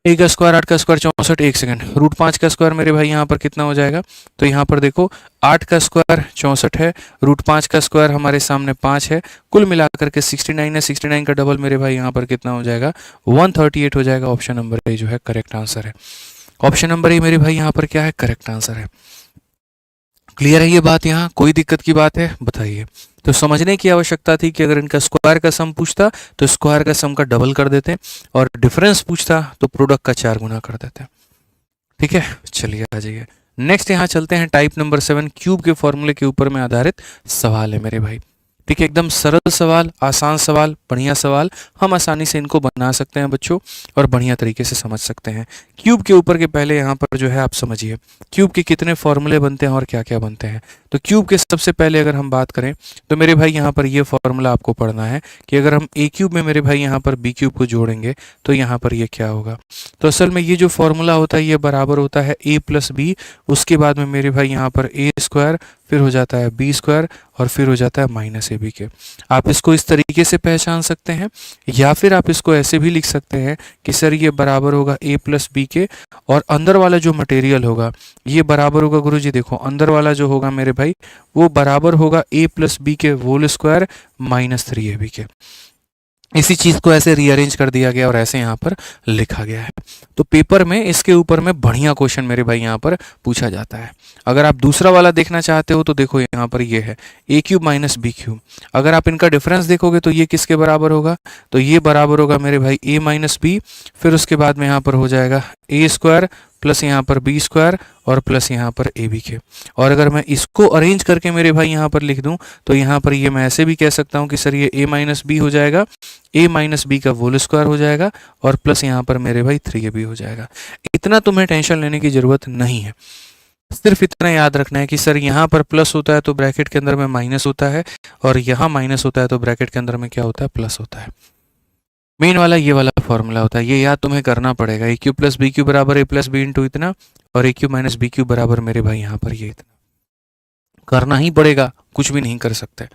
ए का स्क्वायर 8 का स्क्वायर 64, 1 सेकंड, रूट 5 का स्क्वायर मेरे भाई यहाँ पर कितना हो जाएगा, तो यहाँ पर देखो 8 का स्क्वायर 64 है, रूट 5 का स्क्वायर हमारे सामने 5 है, कुल मिलाकर के 69 है। 69 का डबल मेरे भाई यहाँ पर कितना हो जाएगा, 138 हो जाएगा। ऑप्शन नंबर ए जो है करेक्ट आंसर है। ऑप्शन नंबर ए मेरे भाई यहाँ पर क्या है, करेक्ट आंसर है। क्लियर है ये बात, यहाँ कोई दिक्कत की बात है बताइए। तो समझने की आवश्यकता थी कि अगर इनका स्क्वायर का सम पूछता तो स्क्वायर का सम का डबल कर देते, और डिफरेंस पूछता तो प्रोडक्ट का 4 गुना कर देते। ठीक है, चलिए आ जाइए नेक्स्ट। यहाँ चलते हैं टाइप नंबर 7, क्यूब के फॉर्मूले के ऊपर में आधारित सवाल है मेरे भाई। ठीक है, एकदम सरल सवाल, आसान सवाल, बढ़िया सवाल, हम आसानी से इनको बना सकते हैं बच्चों, और बढ़िया तरीके से समझ सकते हैं। क्यूब के ऊपर के पहले यहाँ पर जो है आप समझिए क्यूब के कितने फॉर्मूले बनते हैं और क्या क्या बनते हैं। तो क्यूब के सबसे पहले अगर हम बात करें तो मेरे भाई यहाँ पर ये फॉर्मूला आपको पढ़ना है कि अगर हम ए क्यूब में मेरे भाई यहाँ पर बी क्यूब को जोड़ेंगे तो यहाँ पर ये क्या होगा। तो असल में ये जो फॉर्मूला होता है ये बराबर होता है ए प्लस बी, उसके बाद में मेरे भाई यहाँ पर ए स्क्वायर, फिर हो जाता है बी स्क्वायर, और फिर हो जाता है माइनस ए बी के। आप इसको इस तरीके से पहचान सकते हैं, या फिर आप इसको ऐसे भी लिख सकते हैं कि सर ये बराबर होगा ए प्लस बी के, और अंदर वाला जो मटेरियल होगा ये बराबर होगा, गुरुजी देखो अंदर वाला जो होगा मेरे भाई वो बराबर होगा ए प्लस बी के होल स्क्वायर माइनस 3ab के। इसी चीज़ को ऐसे रीअरेंज कर दिया गया और ऐसे यहाँ पर लिखा गया है। तो पेपर में इसके ऊपर में बढ़िया क्वेश्चन मेरे भाई यहाँ पर पूछा जाता है। अगर आप दूसरा वाला देखना चाहते हो तो देखो यहाँ पर ये है ए क्यूब माइनस बी क्यूब। अगर आप इनका डिफरेंस देखोगे तो ये किसके बराबर होगा, तो ये बराबर होगा मेरे भाई ए माइनस बी, फिर उसके बाद में यहाँ पर हो जाएगा ए स्क्वायर प्लस यहाँ पर बी स्क्वायर और प्लस यहाँ पर ए बी के। और अगर मैं इसको अरेंज करके मेरे भाई यहाँ पर लिख दूं तो यहाँ पर ये मैं ऐसे भी कह सकता हूँ कि सर ये ए माइनस बी हो जाएगा, ए माइनस बी का होल स्क्वायर हो जाएगा, और प्लस यहाँ पर मेरे भाई 3ab हो जाएगा। इतना तुम्हें टेंशन लेने की ज़रूरत नहीं है, सिर्फ इतना याद रखना है कि सर यहाँ पर प्लस होता है तो ब्रैकेट के अंदर में माइनस होता है, और यहाँ माइनस होता है तो ब्रैकेट के अंदर में क्या होता है, प्लस होता है। मेन वाला ये वाला फॉर्मूला होता है, ये याद तुम्हें करना पड़ेगा। ए क्यू प्लस बी क्यू बराबर ए प्लस बी इंटू इतना, और ए क्यू माइनस बी क्यू बराबर मेरे भाई यहाँ पर ये इतना। करना ही पड़ेगा, कुछ भी नहीं कर सकते।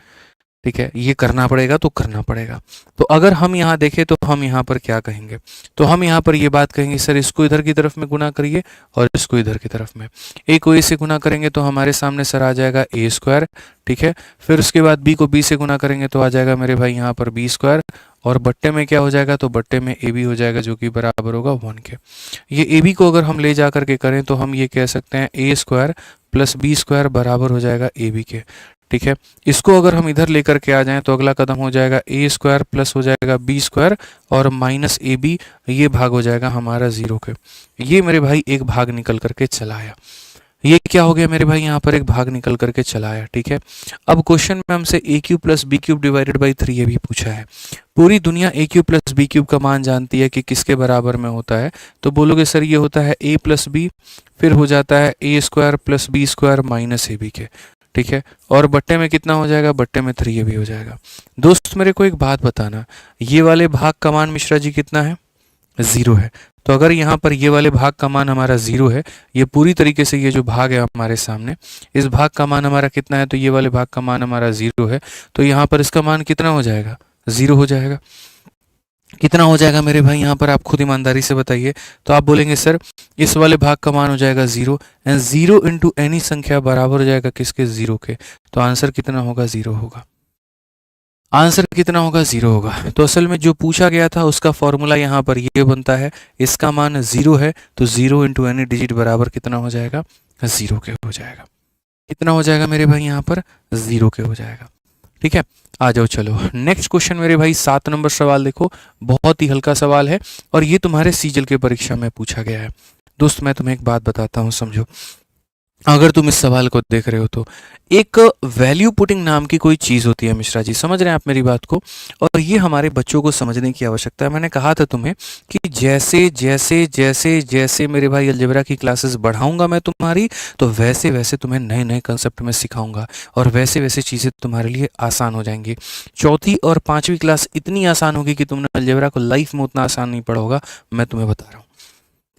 ठीक है, ये करना पड़ेगा तो करना पड़ेगा। तो अगर हम यहाँ देखें तो हम यहाँ पर क्या कहेंगे, तो हम यहाँ पर ये बात कहेंगे सर इसको इधर की तरफ में गुना करिए और इसको इधर की तरफ में। ए को ए से गुना करेंगे तो हमारे सामने सर आ जाएगा ए स्क्वायर। ठीक है, फिर उसके बाद बी को बी से गुना करेंगे तो आ जाएगा मेरे भाई यहाँ पर बी स्क्वायर, और बट्टे में क्या हो जाएगा, तो बट्टे में ए बी हो जाएगा जो कि बराबर होगा 1 के। ये ए बी को अगर हम ले जा करके करें तो हम ये कह सकते हैं ए स्क्वायर प्लस बी स्क्वायर बराबर हो जाएगा ए बी के। ठीक है, इसको अगर हम इधर लेकर के आ जाएं तो अगला कदम हो जाएगा ए स्क्वायर प्लस हो जाएगा बी स्क्वायर और माइनस ए बी, ये भाग हो जाएगा हमारा 0 के। ये मेरे भाई एक भाग निकल करके चला आया। ये क्या हो गया मेरे भाई, यहाँ पर एक भाग निकल करके चला आया। ठीक है, अब क्वेश्चन में हमसे A cube plus B cube divided by 3 ये भी पूछा है। पूरी दुनिया A cube plus B cube का मान जानती है कि किसके बराबर में होता है, तो बोलोगे सर ये होता है ए प्लस बी, फिर हो जाता है A square plus B square minus A B के। ठीक है, और बट्टे में कितना हो जाएगा, बट्टे में 3 ये भी हो जाएगा। दोस्त मेरे को एक बात बताना, ये वाले भाग का मान मिश्रा जी कितना है, 0 है। तो अगर यहाँ पर ये वाले भाग का मान हमारा 0 है, ये पूरी तरीके से ये जो भाग है हमारे सामने, इस भाग का मान हमारा कितना है, तो ये वाले भाग का मान हमारा 0 है, तो यहाँ पर इसका मान कितना हो जाएगा, 0 हो जाएगा। कितना हो जाएगा मेरे भाई, यहाँ पर आप खुद ईमानदारी से बताइए। तो आप बोलेंगे सर इस वाले भाग का मान हो जाएगा 0, एंड 0 इंटू एनी संख्या बराबर हो जाएगा किसके, 0 के। तो आंसर कितना होगा, 0 होगा। आंसर कितना होगा, 0 होगा। तो असल में जो पूछा गया था उसका फॉर्मूला यहाँ पर ये बनता है, इसका मान 0 है, तो 0 इंटू एनी डिजिट बराबर कितना हो जाएगा, 0 के हो जाएगा। कितना हो जाएगा मेरे भाई, यहाँ पर 0 के हो जाएगा। ठीक है, आ जाओ चलो नेक्स्ट क्वेश्चन मेरे भाई, 7 नंबर सवाल देखो, बहुत ही हल्का सवाल है और ये तुम्हारे सीजल के परीक्षा में पूछा गया है। दोस्त मैं तुम्हें एक बात बताता हूँ, समझो। अगर तुम इस सवाल को देख रहे हो तो एक वैल्यू पुटिंग नाम की कोई चीज़ होती है मिश्रा जी, समझ रहे हैं आप मेरी बात को, और ये हमारे बच्चों को समझने की आवश्यकता है। मैंने कहा था तुम्हें कि जैसे जैसे जैसे जैसे मेरे भाई अलजेब्रा की क्लासेस बढ़ाऊंगा मैं तुम्हारी, तो वैसे वैसे तुम्हें नए नए कंसेप्ट में सिखाऊंगा और वैसे वैसे चीज़ें तुम्हारे लिए आसान हो जाएंगी। चौथी और पाँचवीं क्लास इतनी आसान होगी कि तुमने अलजेब्रा को लाइफ में उतना आसान नहीं पढ़ा होगा, मैं तुम्हें बता रहा हूँ।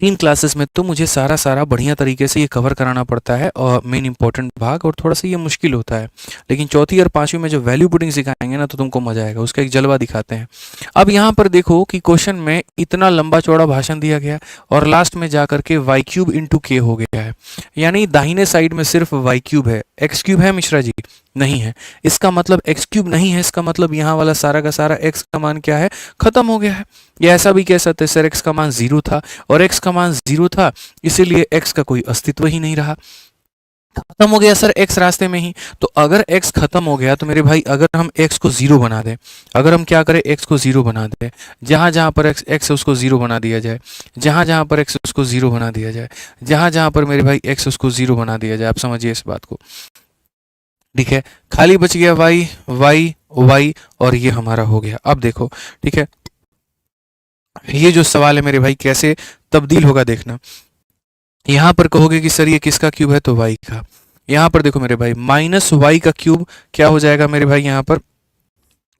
3 क्लासेस में तो मुझे सारा बढ़िया तरीके से ये कवर कराना पड़ता है और मेन इंपॉर्टेंट भाग, और थोड़ा सा ये मुश्किल होता है। लेकिन चौथी और पांचवी में जो वैल्यू पुटिंग सिखाएंगे ना, तो तुमको मजा आएगा। उसका एक जलवा दिखाते हैं। अब यहाँ पर देखो कि क्वेश्चन में इतना लंबा चौड़ा भाषण दिया गया और लास्ट में जाकर के वाई क्यूब इंटू के हो गया है, यानी दाहिने साइड में सिर्फ वाई क्यूब है, एक्स क्यूब है मिश्रा जी, नहीं है। इसका मतलब एक्स क्यूब नहीं है, इसका मतलब यहाँ वाला सारा का सारा एक्स का मान क्या है, खत्म हो गया है। या ऐसा भी कह सकते हैं सर एक्स का मान 0 था, और एक्स का मान 0 था इसीलिए एक्स का कोई अस्तित्व ही नहीं रहा, खत्म हो गया सर एक्स रास्ते में ही। तो अगर एक्स खत्म हो गया तो मेरे भाई अगर हम एक्स को 0 बना दें, अगर हम क्या करें, एक्स को 0 बना दें, जहां जहां पर एक्स उसको 0 बना दिया जाए, जहां जहां पर एक्स उसको 0 बना दिया जाए, जहां जहां पर मेरे भाई एक्स उसको 0 बना दिया जाए, आप समझिए इस बात को। ठीक है, खाली बच गया वाई वाई वाई, और ये हमारा हो गया। अब देखो, ठीक है, ये जो सवाल है मेरे भाई कैसे तब्दील होगा देखना। यहां पर कहोगे कि सर ये किसका क्यूब है, तो वाई का। यहां पर देखो मेरे भाई माइनस वाई का क्यूब क्या हो जाएगा मेरे भाई यहाँ पर,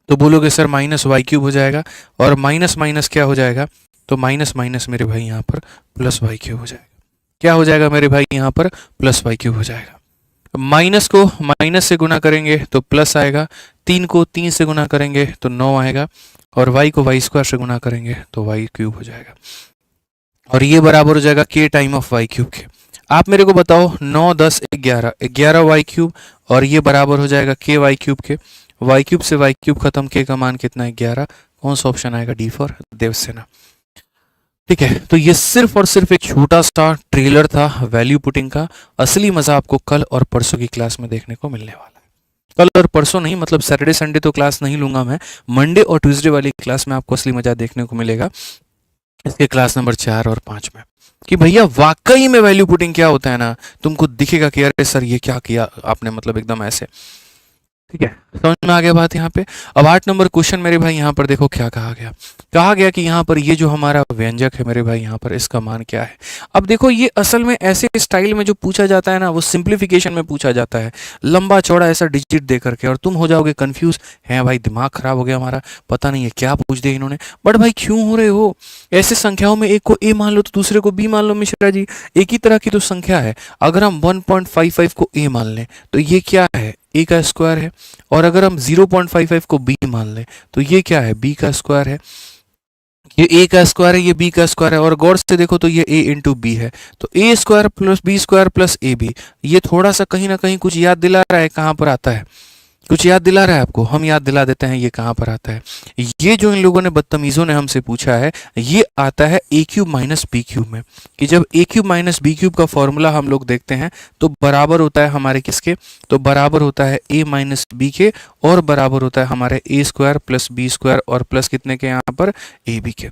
तो बोलोगे सर माइनस वाई क्यूब हो जाएगा, और माइनस माइनस क्या हो जाएगा, तो माइनस माइनस मेरे भाई यहाँ पर प्लस वाई क्यूब हो जाएगा। क्या हो जाएगा मेरे भाई यहाँ पर, प्लस वाई क्यूब हो जाएगा। माइनस को माइनस से गुना करेंगे तो प्लस आएगा, 3 को 3 से गुना करेंगे तो 9 आएगा, और y को वाई स्क्वायर से गुना करेंगे तो वाई क्यूब हो जाएगा, और ये बराबर हो जाएगा के टाइम ऑफ वाई क्यूब के। आप मेरे को बताओ 9 10 11 11 वाई क्यूब, और ये बराबर हो जाएगा के वाई क्यूब के। वाई क्यूब से वाई क्यूब खत्म, के का मान कितना है, 11। कौन सा ऑप्शन आएगा, डी फॉर देवसेना। ठीक है, तो ये सिर्फ और सिर्फ एक छोटा सा ट्रेलर था वैल्यू पुटिंग का। असली मजा आपको कल और परसों की क्लास में देखने को मिलने वाला है। कल और परसों नहीं, मतलब सैटरडे संडे तो क्लास नहीं लूंगा मैं, मंडे और ट्यूसडे वाली क्लास में आपको असली मजा देखने को मिलेगा, इसके क्लास नंबर 4 और 5 में, कि भैया वाकई में वैल्यू पुटिंग क्या होता है ना, तुमको दिखेगा कि अरे सर ये क्या किया आपने, मतलब एकदम ऐसे। ठीक है, समझ में आ गया बात यहाँ पे। अब 8 नंबर क्वेश्चन मेरे भाई यहाँ पर देखो क्या कहा गया कि यहाँ पर ये जो हमारा व्यंजक है मेरे भाई, यहाँ पर इसका मान क्या है। अब देखो ये असल में ऐसे स्टाइल में जो पूछा जाता है ना, वो सिंप्लीफिकेशन में पूछा जाता है, लंबा चौड़ा ऐसा डिजिट दे करके, और तुम हो जाओगे कंफ्यूज, है भाई दिमाग खराब हो गया हमारा, पता नहीं है क्या पूछ दिया इन्होंने। बट भाई क्यों हो रहे हो, ऐसे संख्याओं में एक को ए मान लो तो दूसरे को बी मान लो मिश्रा जी, एक ही तरह की तो संख्या है। अगर हम 1.55 को ए मान लें तो ये क्या है, ए का स्क्वायर है, और अगर हम 0.55 को बी मान लें तो ये क्या है, बी का स्क्वायर है। ये ए का स्क्वायर है, ये बी का स्क्वायर है, और गौर से देखो तो ये ए इंटू बी है, तो A square plus B square plus A B. ये थोड़ा सा कहीं ना कहीं कुछ याद दिला रहा है, कहाँ पर आता है, कुछ याद दिला रहा है आपको, हम याद दिला देते हैं ये कहाँ पर आता है। ये जो इन लोगों ने बदतमीजों ने हमसे पूछा है, ये आता है ए क्यूब माइनस बी क्यूब में, कि जब ए क्यूब माइनस बी क्यूब का फॉर्मूला हम लोग देखते हैं तो बराबर होता है हमारे किसके, तो बराबर होता है ए माइनस बी के, और बराबर होता है हमारे ए स्क्वायर प्लस बी स्क्वायर, और प्लस कितने के यहाँ पर, ए बी के।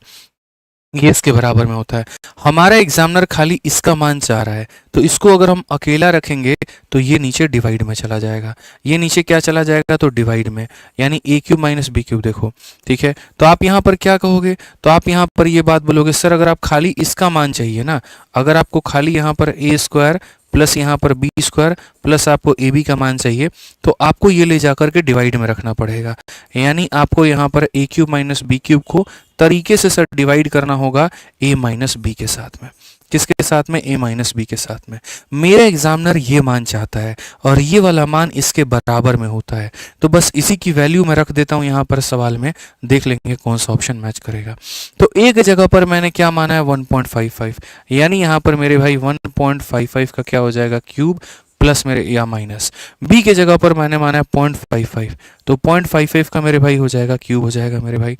ये इसके बराबर में होता है। हमारा एग्जामिनर खाली इसका मान चाह रहा है, तो इसको अगर हम अकेला रखेंगे तो ये नीचे डिवाइड में चला जाएगा। ये नीचे क्या चला जाएगा, तो डिवाइड में, यानी ए क्यूब माइनस बी क्यूब। देखो ठीक है, तो आप यहाँ पर क्या कहोगे, तो आप यहाँ पर ये बात बोलोगे, सर अगर आप खाली इसका मान चाहिए ना, अगर आपको खाली यहाँ पर ए स्क्वायर प्लस यहाँ पर बी स्क्वायर प्लस आपको ए बी का मान चाहिए, तो आपको ये ले जाकर के डिवाइड में रखना पड़ेगा। यानी आपको यहाँ पर ए क्यूब माइनस बी क्यूब को तरीके से सर डिवाइड करना होगा ए माइनस बी के साथ में। किसके साथ में, ए माइनस बी के साथ में। मेरा एग्जामिनर ये मान चाहता है और ये वाला मान इसके बराबर में होता है, तो बस इसी की वैल्यू मैं रख देता हूँ यहाँ पर सवाल में, देख लेंगे कौन सा ऑप्शन मैच करेगा। तो एक जगह पर मैंने क्या माना है 1.55, यानी यहाँ पर मेरे भाई 1.55 का क्या हो जाएगा, क्यूब प्लस मेरे या माइनस। बी के जगह पर मैंने माना है 0.55, तो 0.55 का मेरे भाई हो जाएगा क्यूब हो जाएगा मेरे भाई।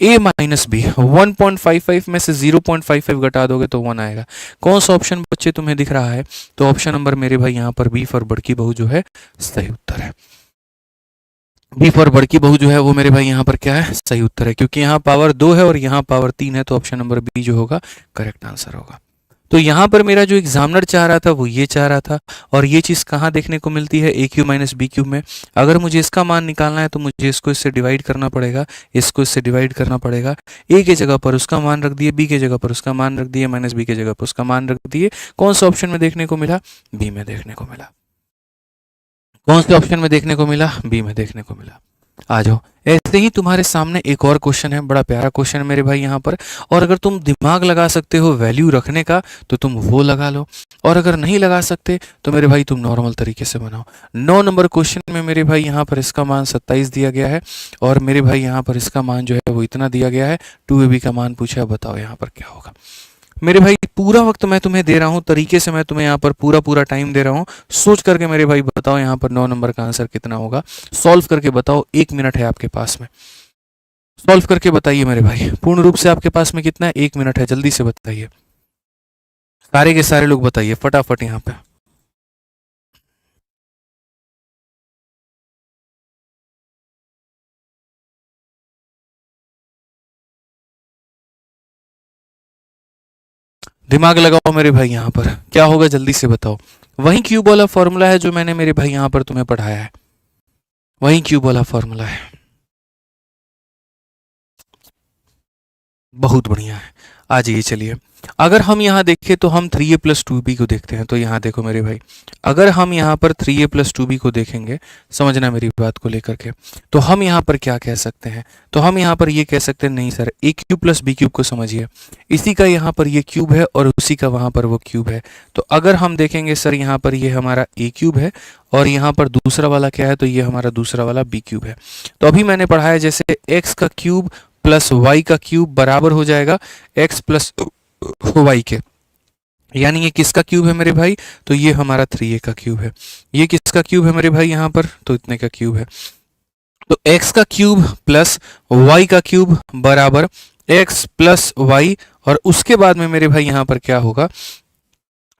ए माइनस बी, 1.55 में से 0.55 घटा दोगे तो 1 आएगा। कौन सा ऑप्शन बच्चे तुम्हें दिख रहा है, तो ऑप्शन नंबर मेरे भाई यहाँ पर बी फॉर बड़की बहू जो है सही उत्तर है। बी फॉर बड़की बहू जो है वो मेरे भाई यहाँ पर क्या है, सही उत्तर है, क्योंकि यहाँ पावर 2 है और यहाँ पावर 3 है, तो ऑप्शन नंबर बी जो होगा करेक्ट आंसर होगा। तो यहाँ पर मेरा जो एग्जामिनर चाह रहा था वो ये चाह रहा था, और ये चीज़ कहाँ देखने को मिलती है, ए क्यूब माइनस बी क्यूब में। अगर मुझे इसका मान निकालना है तो मुझे इसको इससे डिवाइड करना पड़ेगा, इसको इससे डिवाइड करना पड़ेगा। ए के जगह पर उसका मान रख दिए, बी के जगह पर उसका मान रख दिए, माइनस बी के जगह पर उसका मान रख दिए। कौन सा ऑप्शन में देखने को मिला, बी में देखने को मिला। कौन से ऑप्शन में देखने को मिला, बी में देखने को मिला। आ जाओ, ऐसे ही तुम्हारे सामने एक और क्वेश्चन है, बड़ा प्यारा क्वेश्चन है मेरे भाई यहाँ पर, और अगर तुम दिमाग लगा सकते हो वैल्यू रखने का तो तुम वो लगा लो, और अगर नहीं लगा सकते तो मेरे भाई तुम नॉर्मल तरीके से बनाओ। 9 नंबर क्वेश्चन में मेरे भाई यहाँ पर इसका मान 27 दिया गया है, और मेरे भाई यहाँ पर इसका मान जो है वो इतना दिया गया है, 2ab का मान पूछा है, बताओ यहाँ पर क्या होगा। मेरे भाई पूरा वक्त मैं तुम्हें दे रहा हूँ, तरीके से मैं तुम्हें यहाँ पर पूरा टाइम दे रहा हूँ, सोच करके मेरे भाई बताओ यहाँ पर 9 नंबर का आंसर कितना होगा। सॉल्व करके बताओ, 1 मिनट है आपके पास में, सॉल्व करके बताइए मेरे भाई। पूर्ण रूप से आपके पास में कितना है, 1 मिनट है, जल्दी से बताइए, सारे के सारे लोग बताइए फटाफट यहाँ पे। दिमाग लगाओ मेरे भाई, यहाँ पर क्या होगा जल्दी से बताओ। वही क्यूब वाला फॉर्मूला है जो मैंने मेरे भाई यहाँ पर तुम्हें पढ़ाया है, वही क्यूब वाला फॉर्मूला है। बहुत बढ़िया है, आ जाइए चलिए। अगर हम यहाँ देखें तो हम 3a प्लस 2b को देखते हैं, तो यहाँ देखो मेरे भाई, अगर हम यहाँ पर 3a प्लस 2b को देखेंगे, समझना मेरी बात को लेकर के, तो हम यहाँ पर क्या कह सकते हैं, तो हम यहाँ पर ये कह सकते हैं, नहीं सर ए क्यूब प्लस बी क्यूब को समझिए, इसी का यहाँ पर ये क्यूब है और उसी का वहाँ पर वो क्यूब है। तो अगर हम देखेंगे सर यहाँ पर ये हमारा ए क्यूब है और यहाँ पर दूसरा वाला क्या है, तो ये हमारा दूसरा वाला बी क्यूब है। तो अभी मैंने पढ़ाया जैसे एक्स का क्यूब प्लस वाई का क्यूब बराबर हो जाएगा एक्स प्लस वाई के, यानी ये किसका क्यूब है मेरे भाई, तो ये हमारा 3a का क्यूब है। ये किसका क्यूब है मेरे भाई यहाँ पर, तो इतने का क्यूब है। तो x का क्यूब प्लस y का क्यूब बराबर x प्लस वाई, और उसके बाद में मेरे भाई यहाँ पर क्या होगा,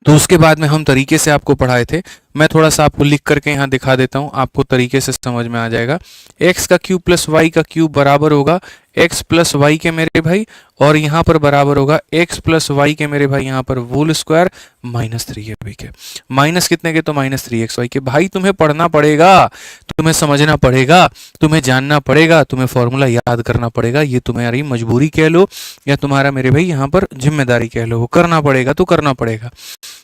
तो उसके बाद में हम तरीके से आपको पढ़ाए थे, मैं थोड़ा सा आपको लिख करके यहाँ दिखा देता हूँ, आपको तरीके से समझ में आ जाएगा। x का क्यूब प्लस वाई का क्यूब बराबर होगा x प्लस वाई के मेरे भाई, और यहाँ पर बराबर होगा x प्लस वाई के मेरे भाई यहाँ पर होल स्क्वायर माइनस 3ab के। माइनस कितने के, तो माइनस 3xy के। भाई तुम्हें पढ़ना पड़ेगा, तुम्हें समझना पड़ेगा, तुम्हें जानना पड़ेगा, तुम्हें फॉर्मूला याद करना पड़ेगा। ये तुम्हारी मजबूरी कह लो या तुम्हारा मेरे भाई यहाँ पर जिम्मेदारी कह लो, वो करना पड़ेगा तो करना पड़ेगा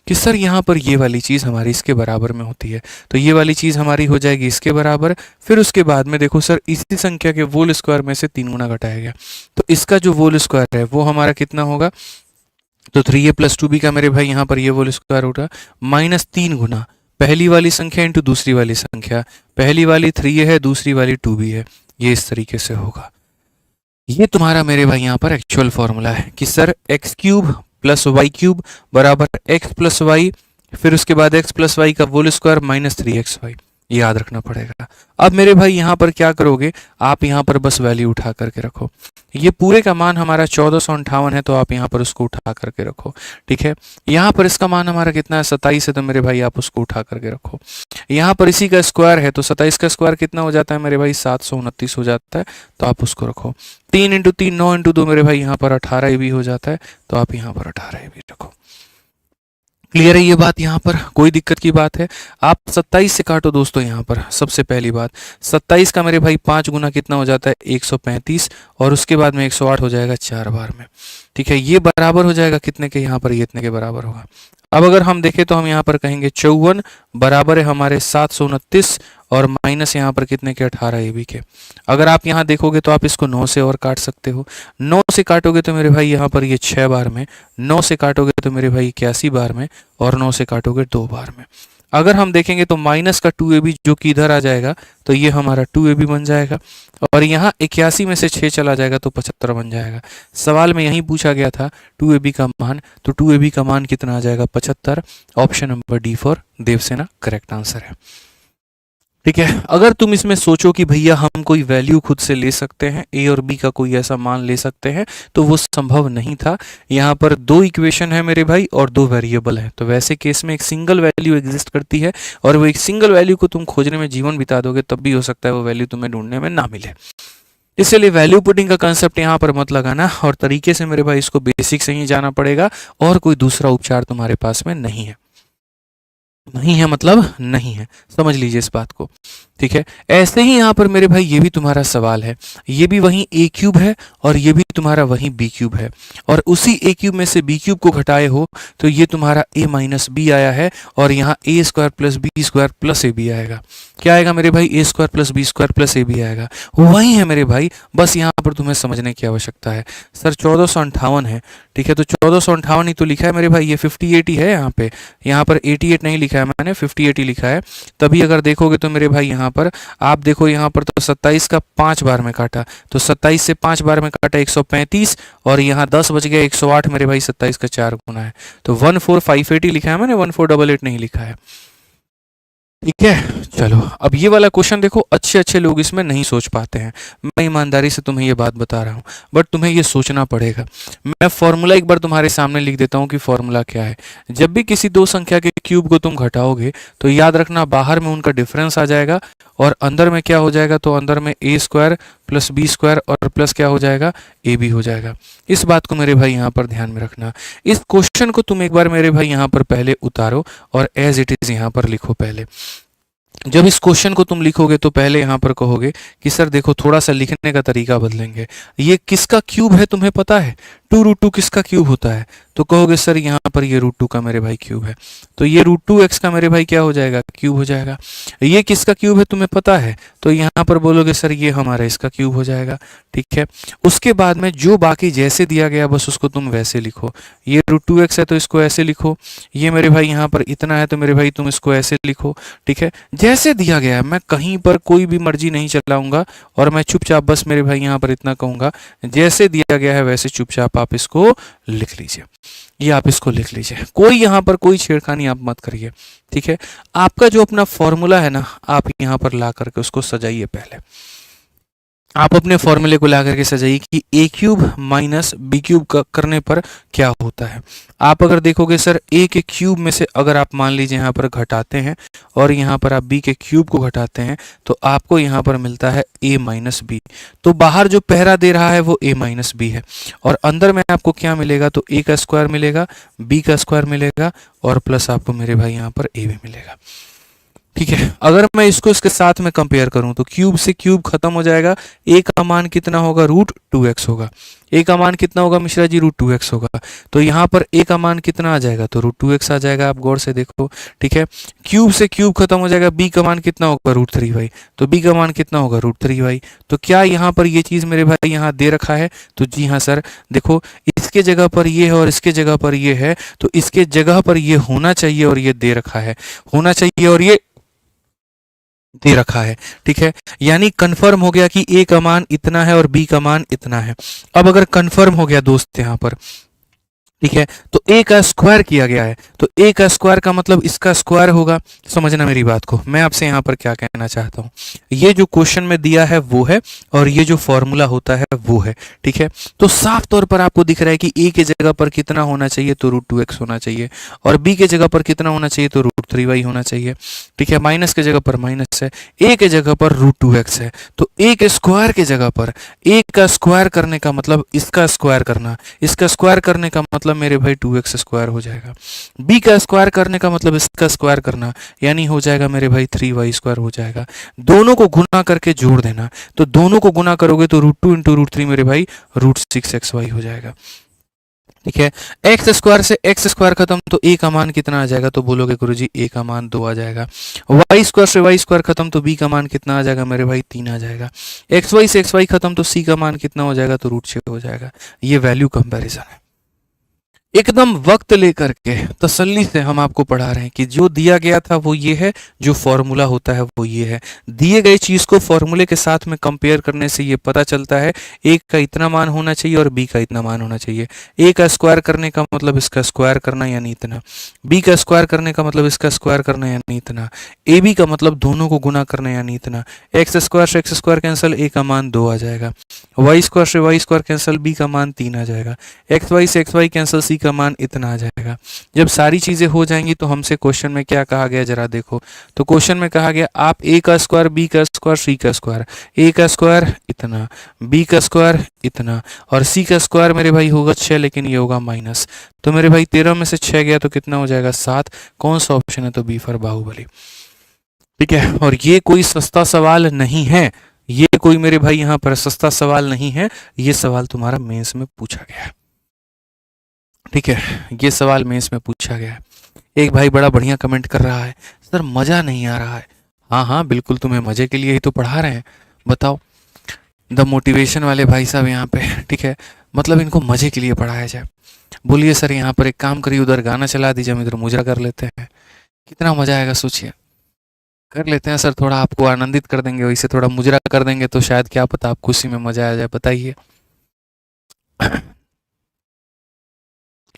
कि सर यहाँ पर ये वाली चीज़ हमारी इसके बराबर में होती है, तो ये वाली चीज़ हमारी हो जाएगी इसके बराबर। फिर उसके बाद में देखो सर इसी संख्या के होल स्क्वायर में से 3 गुना घटाया गया, तो इसका जो होल स्क्वायर है वो हमारा कितना होगा, तो 3a प्लस 2b का मेरे भाई यहाँ पर ये होल स्क्वायर होगा माइनस 3 गुना पहली वाली संख्या इंटू दूसरी वाली संख्या, पहली वाली 3a है, दूसरी वाली 2b है, ये इस तरीके से होगा। ये तुम्हारा मेरे भाई यहाँ पर एक्चुअल फॉर्मूला है कि sir X cube plus Y cube बराबर एक्स प्लस वाई, फिर उसके बाद एक्स प्लस वाई का होल स्क्वायर माइनस 3xy, याद रखना पड़ेगा। अब मेरे भाई यहाँ पर क्या करोगे, आप यहाँ पर बस वैल्यू उठा करके रखो। ये पूरे का मान हमारा 1458 है, तो आप यहाँ पर उसको उठा करके रखो। ठीक है, यहाँ पर इसका मान हमारा कितना है, 27 है, तो मेरे भाई आप उसको उठा करके रखो। यहाँ पर इसी का स्क्वायर है, तो 27 का स्क्वायर कितना हो जाता है मेरे भाई, 729 हो जाता है, तो आप उसको रखो। 3 इंटू 3 9 इंटू 2 मेरे भाई यहाँ पर 18 भी हो जाता है, तो आप यहाँ पर 18 भी रखो। क्लियर है ये बात, यहाँ पर कोई दिक्कत की बात है? आप 27 से काटो दोस्तों। यहाँ पर सबसे पहली बात, 27 का मेरे भाई 5 गुना कितना हो जाता है, 135, और उसके बाद में 108 हो जाएगा 4 बार में। ठीक है, ये बराबर हो जाएगा कितने के, यहाँ पर ये इतने के बराबर होगा। अब अगर हम देखें तो हम यहाँ पर कहेंगे 54 बराबर है हमारे 729, और माइनस यहाँ पर कितने के, 18 ए बी के। अगर आप यहाँ देखोगे तो आप इसको 9 से और काट सकते हो। 9 से काटोगे तो मेरे भाई यहाँ पर ये 6 बार में, 9 से काटोगे तो मेरे भाई 81 बार में, और 9 से काटोगे 2 बार में। अगर हम देखेंगे तो माइनस का 2ab जो कि इधर आ जाएगा, तो ये हमारा 2ab बन जाएगा, और यहाँ 81 में से 6 चला जाएगा तो 75 बन जाएगा। सवाल में यही पूछा गया था 2ab का मान, तो 2ab का मान कितना आ जाएगा, 75। Option number D for Devasena correct answer है। ठीक है, अगर तुम इसमें सोचो कि भैया हम कोई वैल्यू खुद से ले सकते हैं, ए और बी का कोई ऐसा मान ले सकते हैं, तो वो संभव नहीं था। यहाँ पर 2 इक्वेशन है मेरे भाई और 2 वेरिएबल है, तो वैसे केस में एक सिंगल वैल्यू एग्जिस्ट करती है, और वो एक सिंगल वैल्यू को तुम खोजने में जीवन बिता दोगे तब भी हो सकता है वो वैल्यू तुम्हें ढूंढने में ना मिले। इसलिए वैल्यू पुटिंग का कंसेप्ट यहाँ पर मत लगाना, और तरीके से मेरे भाई इसको बेसिक से ही जाना पड़ेगा, और कोई दूसरा उपचार तुम्हारे पास में नहीं है। नहीं है मतलब नहीं है, समझ लीजिए इस बात को। ठीक है, ऐसे ही यहाँ पर मेरे भाई ये भी तुम्हारा सवाल है, ये भी वही ए क्यूब है और ये भी तुम्हारा वही बी क्यूब है, और उसी ए क्यूब में से बी क्यूब को घटाए हो तो ये तुम्हारा ए माइनस बी आया है, और यहाँ A square plus B square plus A B आएगा। क्या आएगा मेरे भाई, A square plus B square plus A B आएगा। वही है मेरे भाई, बस यहाँ पर तुम्हें समझने की आवश्यकता है। सर 1458 है, ठीक है, तो 1458 ही तो लिखा है मेरे भाई, ये 58 ही है यहाँ पर 88 नहीं लिखा है मैंने, 58 ही लिखा है। तभी अगर देखोगे तो मेरे भाई यहाँ पर आप देखो, यहाँ पर तो 27 का 5 बार में काटा, तो 27 से 5 बार में काटा 135, और यहाँ 10 बच गया 108 मेरे भाई, 27 का 4 गुना है, तो 14580 लिखा है मैंने, 1488 नहीं लिखा है। ठीक है, चलो अब ये वाला क्वेश्चन देखो, अच्छे अच्छे लोग इसमें नहीं सोच पाते हैं, मैं ईमानदारी से तुम्हें ये बात बता रहा हूँ, बट तुम्हें ये सोचना पड़ेगा। मैं फॉर्मूला एक बार तुम्हारे सामने लिख देता हूँ कि फॉर्मूला क्या है। जब भी किसी दो संख्या के क्यूब को तुम घटाओगे तो याद रखना बाहर में उनका डिफरेंस आ जाएगा, और अंदर में क्या हो जाएगा, तो अंदर में ए स्क्वायर प्लस बी स्क्वायर और प्लस क्या हो जाएगा, ए बी हो जाएगा। इस बात को मेरे भाई यहाँ पर ध्यान में रखना। इस क्वेश्चन को तुम एक बार मेरे भाई यहाँ पर पहले उतारो और एज इट इज यहाँ पर लिखो पहले। जब इस क्वेश्चन को तुम लिखोगे तो पहले यहाँ पर कहोगे कि सर देखो थोड़ा सा लिखने का तरीका बदलेंगे, ये किसका क्यूब है तुम्हें पता है, 2√2 किसका क्यूब होता है, तो कहोगे सर यहाँ पर ये √2 का मेरे भाई क्यूब है, तो ये √2x का मेरे भाई क्या हो जाएगा, क्यूब हो जाएगा। ये किसका क्यूब है तुम्हें पता है, तो यहाँ पर बोलोगे सर ये हमारा इसका क्यूब हो जाएगा। ठीक है, उसके बाद में जो बाकी जैसे दिया गया बस उसको तुम वैसे लिखो। ये √2x है तो इसको ऐसे लिखो, ये मेरे भाई यहाँ पर इतना है तो मेरे भाई तुम इसको ऐसे लिखो। ठीक है, जैसे दिया गया है, मैं कहीं पर कोई भी मर्जी नहीं चलाऊंगा, और मैं चुपचाप बस मेरे भाई यहाँ पर इतना कहूंगा, जैसे दिया गया है वैसे चुपचाप आप इसको लिख लीजिए। ये आप इसको लिख लीजिए, कोई यहाँ पर कोई छेड़खानी आप मत करिए। ठीक है, आपका जो अपना फॉर्मूला है ना, आप यहाँ पर ला करके उसको सजाइए। पहले आप अपने फॉर्मूले को ला करके सजाइए कि ए क्यूब माइनस बी क्यूब करने पर क्या होता है। आप अगर देखोगे सर ए के क्यूब में से अगर आप मान लीजिए यहाँ पर घटाते हैं और यहाँ पर आप बी के क्यूब को घटाते हैं तो आपको यहाँ पर मिलता है ए माइनस बी। तो बाहर जो पहरा दे रहा है वो ए माइनस बी है, और अंदर में आपको क्या मिलेगा, तो ए का स्क्वायर मिलेगा, बी का स्क्वायर मिलेगा, और प्लस आपको मेरे भाई यहाँ पर ए भी मिलेगा। ठीक है, अगर मैं इसको इसके साथ में कंपेयर करूं तो क्यूब से क्यूब खत्म हो जाएगा, ए का मान कितना होगा, √2x होगा। ए का मान कितना होगा मिश्रा जी, √2x होगा। तो यहाँ पर ए का मान कितना आ जाएगा, तो √2x आ जाएगा। आप गौर से देखो। ठीक है, क्यूब से क्यूब खत्म हो जाएगा, बी का मान कितना होगा, √3y, तो बी का मान कितना होगा, √3y। तो क्या यहाँ पर ये चीज़ मेरे भाई यहाँ दे रखा है, तो जी हाँ सर, देखो इसके जगह पर ये है और इसके जगह पर ये है, तो इसके जगह पर ये होना चाहिए और ये दे रखा है, होना चाहिए और ये दे रखा है। ठीक है, यानी कंफर्म हो गया कि ए का मान इतना है और बी का मान इतना है। अब अगर कंफर्म हो गया दोस्त यहाँ पर ठीक है, तो a का स्क्वायर किया गया है, तो a का स्क्वायर का मतलब इसका स्क्वायर होगा। समझना मेरी बात को, मैं आपसे यहाँ पर क्या कहना चाहता हूँ, ये जो क्वेश्चन में दिया है वो है, और ये जो फॉर्मूला होता है वो है। ठीक है, तो साफ तौर पर आपको दिख रहा है कि a के जगह पर कितना होना चाहिए, तो √2x होना चाहिए, और b के जगह पर कितना होना चाहिए, तो √3y होना चाहिए। ठीक है, माइनस के जगह पर माइनस है, a के जगह पर √2x है, तो a के स्क्वायर के जगह पर a का स्क्वायर करने का मतलब इसका स्क्वायर करना, इसका स्क्वायर करने का मतलब मेरे भाई 2x स्क्वायर हो जाएगा, b का स्क्वायर करने का मतलब इसका स्क्वायर करना, यानी हो जाएगा मेरे भाई 3y स्क्वायर हो जाएगा। दोनों को गुना करके जोड़ देना, तो दोनों को गुना करोगे तो √2 इंटू √3 मेरे भाई √6xy हो जाएगा। ठीक है, एक्स स्क्वायर से एक्स स्क्वायर खत्म, तो a का मान कितना आ जाएगा, तो बोलोगे गुरुजी a का मान 2 आ जाएगा। वाई स्क्वायर से वाई स्क्वायर खत्म, तो b का मान कितना आ जाएगा मेरे भाई 3 आ जाएगा। एक्स वाई से एक्स वाई खत्म, तो c का मान कितना हो जाएगा, तो √6 हो जाएगा। ये वैल्यू कंपैरिजन है, एकदम वक्त लेकर के तसल्ली से हम आपको पढ़ा रहे हैं कि जो दिया गया था वो ये है, जो फॉर्मूला होता है वो ये है। दिए गए चीज को फॉर्मूले के साथ में कंपेयर करने से ये पता चलता है a का इतना मान होना चाहिए और b का इतना मान होना चाहिए। a का स्क्वायर करने का मतलब इसका स्क्वायर करना यानी इतना, b का स्क्वायर करने का मतलब इसका स्क्वायर करना यानी इतना, ab का मतलब दोनों को गुना करना यानी इतना। एक्स स्क्वायर से एक्स स्क्वायर कैंसिल, a का मान 2 आ जाएगा। वाई स्क्वायर से वाई स्क्वायर कैंसिल, b का मान 3 आ जाएगा। एक्स वाई से एक्स वाई कैंसिल, c का मान इतना आ जाएगा। जब सारी चीजें हो जाएंगी तो हमसे क्वेश्चन में क्या कहा गया जरा देखो, तो क्वेश्चन में कहा गया आप a का स्क्वायर, b का स्क्वायर, c का स्क्वायर, a का स्क्वायर इतना, b का स्क्वायर इतना, और c का स्क्वायर मेरे भाई होगा 6, लेकिन ये होगा माइनस, तो मेरे भाई 13 में से 6 गया तो कितना हो जाएगा 7। कौन सा ऑप्शन है, तो बी फॉर बाहुबली। ठीक है, और ये कोई सस्ता सवाल नहीं है, ये कोई मेरे भाई यहाँ पर सस्ता सवाल नहीं है, ये सवाल तुम्हारा मेंस में पूछा गया है। ठीक है, ये सवाल मेंस में पूछा गया है। एक भाई बड़ा बढ़िया कमेंट कर रहा है, सर मज़ा नहीं आ रहा है। हाँ हाँ बिल्कुल, तुम्हें मज़े के लिए ही तो पढ़ा रहे हैं, बताओ। द मोटिवेशन वाले भाई साहब यहाँ पे, ठीक है, मतलब इनको मज़े के लिए पढ़ाया जाए। बोलिए सर यहाँ पर एक काम करिए, उधर गाना चला दीजिए, हम इधर मुजरा कर लेते हैं, कितना मज़ा आएगा सोचिए। कर लेते हैं सर, थोड़ा आपको आनंदित कर देंगे, वैसे थोड़ा मुजरा कर देंगे तो शायद क्या पता आपको उसी में मज़ा आ जाए, बताइए।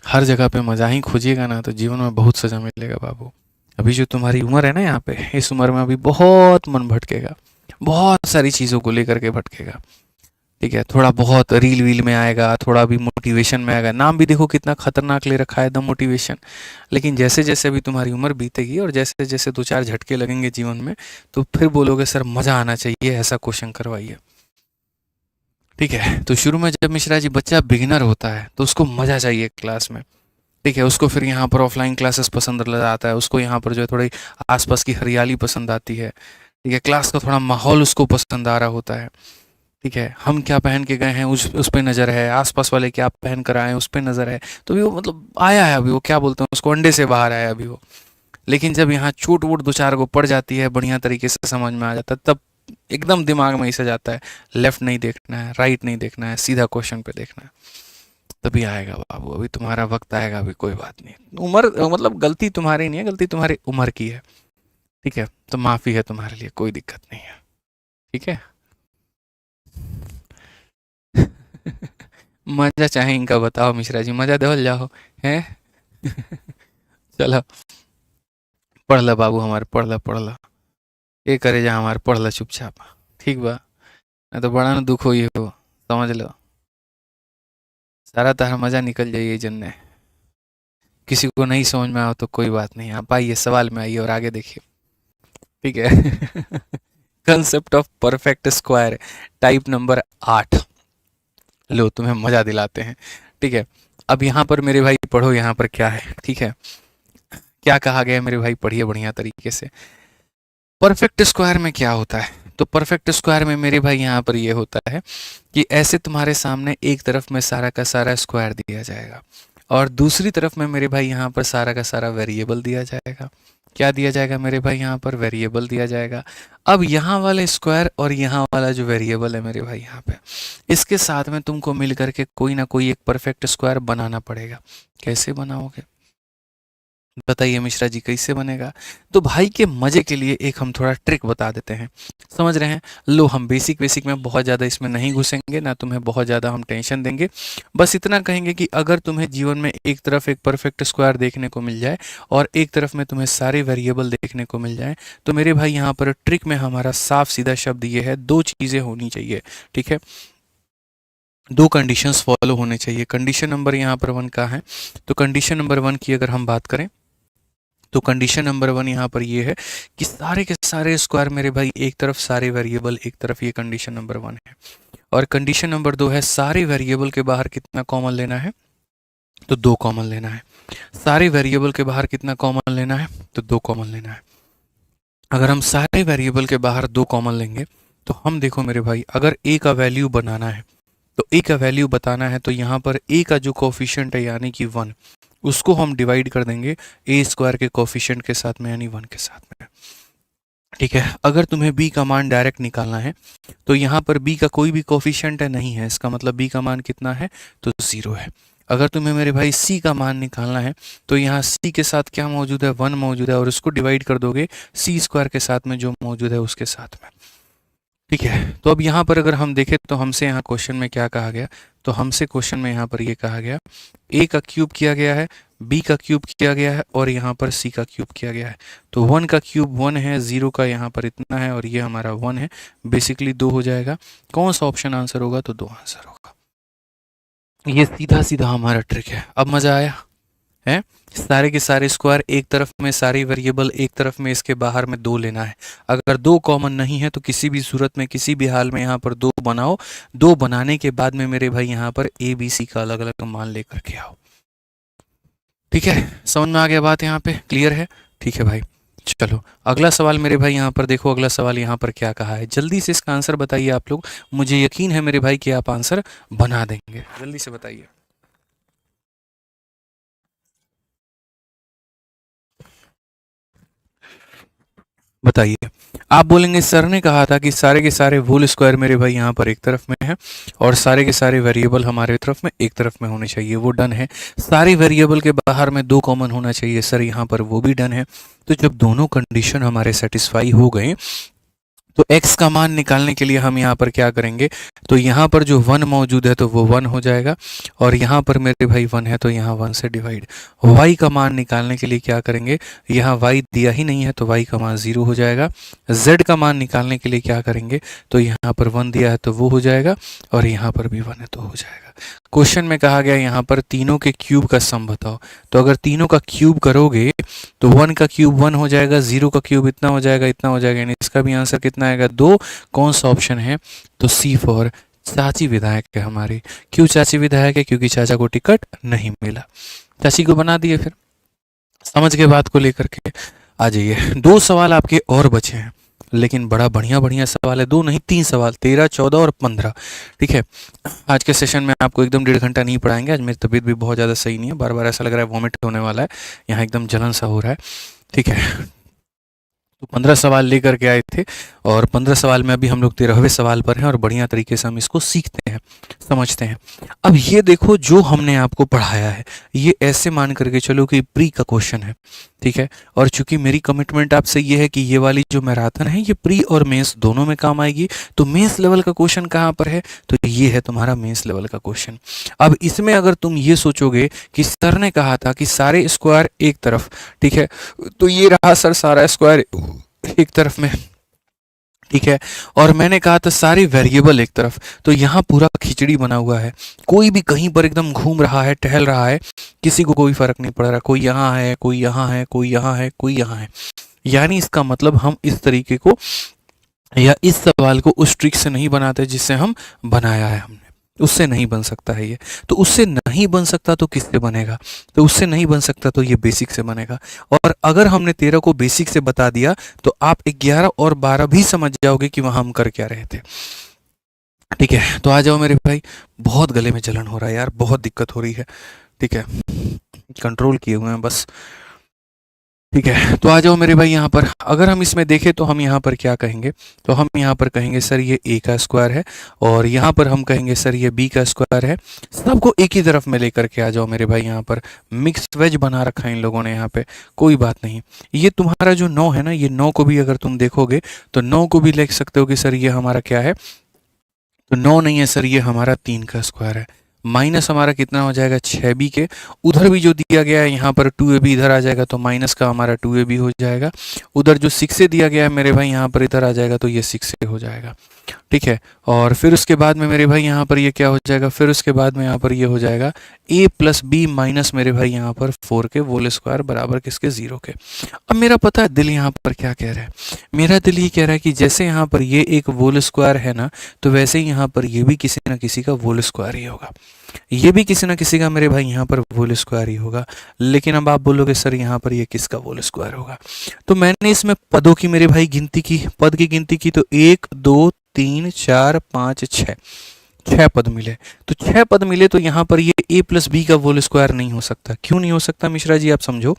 हर जगह पे मज़ा ही खोजिएगा ना तो जीवन में बहुत सज़ा मिलेगा बाबू। अभी जो तुम्हारी उम्र है ना यहाँ पे, इस उम्र में अभी बहुत मन भटकेगा, बहुत सारी चीज़ों को लेकर के भटकेगा। ठीक है, थोड़ा बहुत रील वील में आएगा, थोड़ा भी मोटिवेशन में आएगा, नाम भी देखो कितना खतरनाक ले रखा है द मोटिवेशन। लेकिन जैसे जैसे अभी तुम्हारी उम्र बीतेगी और जैसे जैसे 2-4 झटके लगेंगे जीवन में, तो फिर बोलोगे सर मज़ा आना चाहिए, ऐसा क्वेश्चन करवाइए। ठीक है, तो शुरू में जब मिश्रा जी बच्चा बिगिनर होता है तो उसको मज़ा चाहिए क्लास में। ठीक है, उसको फिर यहाँ पर ऑफलाइन क्लासेस पसंद आता है, उसको यहाँ पर जो है थोड़ी आसपास की हरियाली पसंद आती है। ठीक है, क्लास का थोड़ा माहौल उसको पसंद आ रहा होता है। ठीक है, हम क्या पहन के गए हैं उस पे नज़र है, आसपास वाले क्या पहन कर आए हैं उस पे नज़र है, तो भी वो मतलब आया है अभी, वो क्या बोलते हैं उसको, अंडे से बाहर आया अभी वो। लेकिन जब यहाँ चोट वोट 2-4 को पड़ जाती है, बढ़िया तरीके से समझ में आ जाता है, तब एकदम दिमाग में ऐसा जाता है, लेफ्ट नहीं देखना है, राइट नहीं देखना है, सीधा क्वेश्चन पे देखना है। तभी आएगा बाबू, अभी तुम्हारा वक्त आएगा, अभी कोई बात नहीं। उम्र मतलब गलती तुम्हारी नहीं है, गलती तुम्हारी उम्र की है। ठीक है, तो माफ़ी है तुम्हारे लिए, कोई दिक्कत नहीं है। ठीक है। मजा चाहे इनका बताओ मिश्रा जी, मजा देवल जाओ हैं। चलो पढ़ ला बाबू हमारे, पढ़ ला पढ़ ला, ये करे जा हमारे, पढ़ ला चुपचाप। ठीक बा, नहीं तो बड़ा ना दुख हो, ये हो समझ लो, सारा तार मजा निकल जाइए जन्ने। किसी को नहीं समझ में आओ तो कोई बात नहीं, आप आइए सवाल में आइए और आगे देखिए। ठीक है। Concept of perfect square, type number 8। लो तुम्हें मजा दिलाते हैं। ठीक है, अब यहाँ पर मेरे भाई पढ़ो, यहाँ पर क्या है। ठीक है, क्या कहा गया है मेरे भाई, पढ़िए बढ़िया तरीके से। परफेक्ट स्क्वायर में क्या होता है, तो परफेक्ट स्क्वायर में मेरे भाई यहाँ पर ये होता है कि ऐसे तुम्हारे सामने एक तरफ में सारा का सारा स्क्वायर दिया जाएगा और दूसरी तरफ में मेरे भाई यहाँ पर सारा का सारा वेरिएबल दिया जाएगा। क्या दिया जाएगा मेरे भाई, यहाँ पर वेरिएबल दिया जाएगा। अब यहाँ वाले स्क्वायर और यहाँ वाला जो वेरिएबल है मेरे भाई यहाँ पे, इसके साथ में तुमको मिल करके कोई ना कोई एक परफेक्ट स्क्वायर बनाना पड़ेगा। कैसे बनाओगे, बताइए मिश्रा जी कैसे बनेगा? तो भाई के मज़े के लिए एक हम थोड़ा ट्रिक बता देते हैं। समझ रहे हैं? लो हम बेसिक बेसिक में बहुत ज़्यादा इसमें नहीं घुसेंगे, ना तुम्हें बहुत ज़्यादा हम टेंशन देंगे। बस इतना कहेंगे कि अगर तुम्हें जीवन में एक तरफ एक परफेक्ट स्क्वायर देखने को मिल जाए और एक तरफ में तुम्हें सारे वेरिएबल देखने को मिल जाए, तो मेरे भाई यहाँ पर ट्रिक में हमारा साफ सीधा शब्द ये है, 2 चीज़ें होनी चाहिए, ठीक है? 2 कंडीशंस फॉलो होने चाहिए। कंडीशन नंबर यहाँ पर 1 का है, तो कंडीशन नंबर 1 की अगर हम बात करें, तो कंडीशन नंबर 1 यहाँ पर ये है कि सारे के सारे स्क्वायर मेरे भाई एक तरफ, सारे वेरिएबल एक तरफ, ये कंडीशन नंबर 1 है। और कंडीशन नंबर 2 है सारे वेरिएबल के बाहर कितना कॉमन लेना है, तो 2 कॉमन लेना है। सारे वेरिएबल के बाहर कितना कॉमन लेना है, तो 2 कॉमन लेना है। अगर हम सारे वेरिएबल के बाहर 2 कॉमन लेंगे, तो हम देखो मेरे भाई, अगर ए का वैल्यू बनाना है, तो ए का वैल्यू बताना है, तो यहाँ पर ए का जो कोफिशिएंट है यानी कि 1, उसको हम डिवाइड कर देंगे ए स्क्वायर के कोफिशिएंट के साथ में यानी 1 के साथ में, ठीक है? अगर तुम्हें बी का मान डायरेक्ट निकालना है, तो यहाँ पर बी का कोई भी कोफिशिएंट है नहीं है, इसका मतलब बी का मान कितना है, तो 0 है। अगर तुम्हें मेरे भाई सी का मान निकालना है, तो यहाँ सी के साथ क्या मौजूद है, 1 मौजूद है, और उसको डिवाइड कर दोगे सी स्क्वायर के साथ में जो मौजूद है उसके साथ में, ठीक है? तो अब यहाँ पर अगर हम देखें, तो हमसे यहाँ क्वेश्चन में क्या कहा गया, तो हमसे क्वेश्चन में यहाँ पर ये कहा गया, ए का क्यूब किया गया है, बी का क्यूब किया गया है, और यहाँ पर सी का क्यूब किया गया है। तो 1 का क्यूब 1 है, 0 का यहाँ पर इतना है, और ये हमारा 1 है, बेसिकली 2 हो जाएगा। कौन सा ऑप्शन आंसर होगा, तो 2 आंसर होगा। ये सीधा सीधा हमारा ट्रिक है। अब मज़ा आया है? सारे के सारे स्क्वायर एक तरफ में, सारी वेरिएबल एक तरफ में, इसके बाहर में 2 लेना है। अगर 2 कॉमन नहीं है तो किसी भी सूरत में, किसी भी हाल में यहाँ पर 2 बनाओ। 2 बनाने के बाद में मेरे भाई यहाँ पर ए बी सी का अलग अलग मान लेकर के आओ, ठीक है? समझ में आ गया बात? यहाँ पे क्लियर है? ठीक है भाई, चलो अगला सवाल मेरे भाई यहाँ पर देखो, अगला सवाल यहाँ पर क्या कहा है, जल्दी से इसका आंसर बताइए आप लोग। मुझे यकीन है मेरे भाई कि आप आंसर बना देंगे, जल्दी से बताइए। बताइए। आप बोलेंगे सर ने कहा था कि सारे के सारे होल स्क्वायर मेरे भाई यहाँ पर एक तरफ में है, और सारे के सारे वेरिएबल हमारे तरफ में एक तरफ में होने चाहिए, वो डन है। सारे वेरिएबल के बाहर में 2 कॉमन होना चाहिए सर, यहाँ पर वो भी डन है। तो जब दोनों कंडीशन हमारे सेटिस्फाई हो गए, तो x का मान निकालने के लिए हम यहाँ पर क्या करेंगे, तो यहाँ पर जो 1 मौजूद है तो वो 1 हो जाएगा, और यहाँ पर मेरे भाई 1 है तो यहाँ 1 से डिवाइड। y का मान निकालने के लिए क्या करेंगे, यहाँ y दिया ही नहीं है तो y का मान 0 हो जाएगा। z का मान निकालने के लिए क्या करेंगे, तो यहाँ पर 1 दिया है तो वो हो जाएगा, और यहाँ पर भी 1 है तो हो जाएगा। क्वेश्चन में कहा गया यहाँ पर तीनों के क्यूब का सम बताओ, तो अगर तीनों का क्यूब करोगे तो 1 का क्यूब 1 हो जाएगा, 0 का क्यूब इतना हो जाएगा, इतना हो जाएगा, यानी इसका भी आंसर कितना आएगा, 2। कौन सा ऑप्शन है, तो सी फॉर चाची विधायक है हमारी। क्यों चाची विधायक है, क्योंकि चाचा को टिकट नहीं मिला, चाची को बना दिए। फिर समझ के बात को लेकर के आ जाइए। 2 सवाल आपके और बचे हैं, लेकिन बड़ा बढ़िया बढ़िया सवाल है, 2 नहीं 3 सवाल, 13, 14 और 15, ठीक है? आज के सेशन में आपको एकदम 1.5 घंटा नहीं पढ़ाएंगे, आज मेरी तबीयत भी बहुत ज़्यादा सही नहीं है, बार बार ऐसा लग रहा है वॉमिट होने वाला है, यहाँ एकदम जलन सा हो रहा है, ठीक है? तो 15 सवाल लेकर के आए थे, और 15 सवाल में अभी हम लोग 13वें सवाल पर हैं, और बढ़िया तरीके से हम इसको सीखते हैं, समझते हैं। अब ये देखो जो हमने आपको पढ़ाया है, ये ऐसे मान करके चलो कि प्री का क्वेश्चन है, ठीक है? और चूंकि मेरी कमिटमेंट आपसे ये है कि ये वाली जो मैराथन है ये प्री और मेंस दोनों में काम आएगी, तो मेंस लेवल का क्वेश्चन कहाँ पर है, तो ये है तुम्हारा मेंस लेवल का क्वेश्चन। अब इसमें अगर तुम ये सोचोगे कि सर ने कहा था कि सारे स्क्वायर एक तरफ, ठीक है, तो ये रहा सर सारा स्क्वायर एक तरफ में, ठीक है, और मैंने कहा था सारे वेरिएबल एक तरफ, तो यहाँ पूरा खिचड़ी बना हुआ है, कोई भी कहीं पर एकदम घूम रहा है, टहल रहा है, किसी को कोई फर्क नहीं पड़ रहा, कोई यहाँ है, कोई यहाँ है, कोई यहाँ है, कोई यहाँ है। यानी इसका मतलब हम इस तरीके को या इस सवाल को उस ट्रिक से नहीं बनाते जिससे हम बनाया है हमने, उससे नहीं बन सकता है ये। तो उससे नहीं बन सकता तो किससे बनेगा, तो उससे नहीं बन सकता तो ये बेसिक से बनेगा। और अगर हमने 13 को बेसिक से बता दिया तो आप 11 और 12 भी समझ जाओगे कि वहाँ हम कर क्या रहे थे, ठीक है? तो आ जाओ मेरे भाई, बहुत गले में जलन हो रहा है यार, बहुत दिक्कत हो रही है, ठीक है? कंट्रोल किए हुए हैं बस। ठीक है, तो आ जाओ मेरे भाई यहाँ पर। अगर हम इसमें देखें तो हम यहाँ पर क्या कहेंगे, तो हम यहाँ पर कहेंगे सर ये a का स्क्वायर है, और यहाँ पर हम कहेंगे सर ये b का स्क्वायर है। सबको एक ही तरफ में लेकर के आ जाओ मेरे भाई। यहाँ पर मिक्स वेज बना रखा है इन लोगों ने यहाँ पे, कोई बात नहीं। ये तुम्हारा जो 9 है ना, ये 9 को भी अगर तुम देखोगे तो 9 को भी लिख सकते हो कि सर ये हमारा क्या है, तो 9 नहीं है सर, ये हमारा 3 का स्क्वायर है। माइनस हमारा कितना हो जाएगा 6b के, उधर भी जो दिया गया है यहाँ पर 2ab इधर आ जाएगा, तो माइनस का हमारा 2ab हो जाएगा। उधर जो 6 दिया गया है मेरे भाई यहाँ पर इधर आ जाएगा, तो ये 6 हो जाएगा। ठीक है, और फिर उसके बाद में मेरे भाई यहाँ पर ये क्या हो जाएगा, फिर उसके बाद में यहाँ पर ये हो जाएगा a प्लस बी माइनस मेरे भाई यहाँ पर 4 के होल स्क्वायर बराबर किसके, 0 के। अब मेरा पता है दिल यहाँ पर क्या कह रहा है, मेरा दिल ये कह रहा है कि जैसे यहाँ पर ये एक होल स्क्वायर है ना, तो वैसे ही यहाँ पर ये भी किसी ना किसी का होल स्क्वायर ही होगा, ये भी किसी ना किसी का मेरे भाई यहाँ पर होल स्क्वायर ही होगा। लेकिन अब आप बोलोगे सर यहाँ पर ये किसका होल स्क्वायर होगा, तो मैंने इसमें पदों की मेरे भाई गिनती की, पद की गिनती की, तो 1 2 3 4 5 6, 6 पद मिले। तो 6 पद मिले, तो यहाँ पर ये a प्लस बी का होल स्क्वायर नहीं हो सकता। क्यों नहीं हो सकता मिश्रा जी, आप समझो।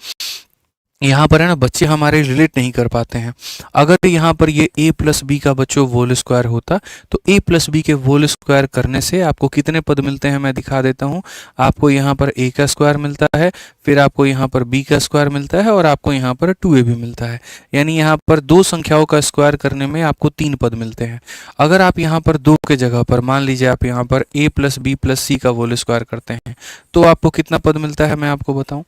यहाँ पर है ना, बच्चे हमारे रिलेट नहीं कर पाते हैं। अगर यहाँ पर ये a प्लस बी का बच्चों होल स्क्वायर होता, तो a प्लस बी के होल स्क्वायर करने से आपको कितने पद मिलते हैं, मैं दिखा देता हूँ। आपको यहाँ पर a का स्क्वायर मिलता है, फिर आपको यहाँ पर b का स्क्वायर मिलता है, और आपको यहाँ पर 2ab मिलता है। यानी यहाँ पर दो संख्याओं का स्क्वायर करने में आपको 3 पद मिलते हैं। अगर आप यहाँ पर 2 के जगह पर मान लीजिए आप यहाँ पर a plus B plus c का होल स्क्वायर करते हैं, तो आपको कितना पद मिलता है मैं आपको बताऊँ।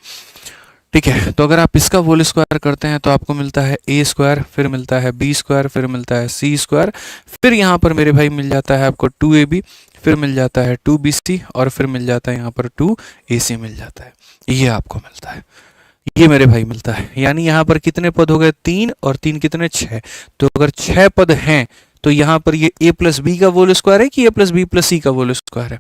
ठीक है, तो अगर आप इसका होल स्क्वायर करते हैं तो आपको मिलता है a स्क्वायर, फिर मिलता है b स्क्वायर, फिर मिलता है c स्क्वायर, फिर यहाँ पर मेरे भाई मिल जाता है आपको 2ab, फिर मिल जाता है 2bc, और फिर मिल जाता है यहाँ पर 2ac मिल जाता है। ये आपको मिलता है, ये मेरे भाई मिलता है। यानी यहाँ पर कितने पद हो गए, 3, और 3 कितने, 6। तो अगर 6 पद हैं, तो यहाँ पर ये a प्लस बी का होल स्क्वायर है कि a प्लस बी प्लस सी का होल स्क्वायर है,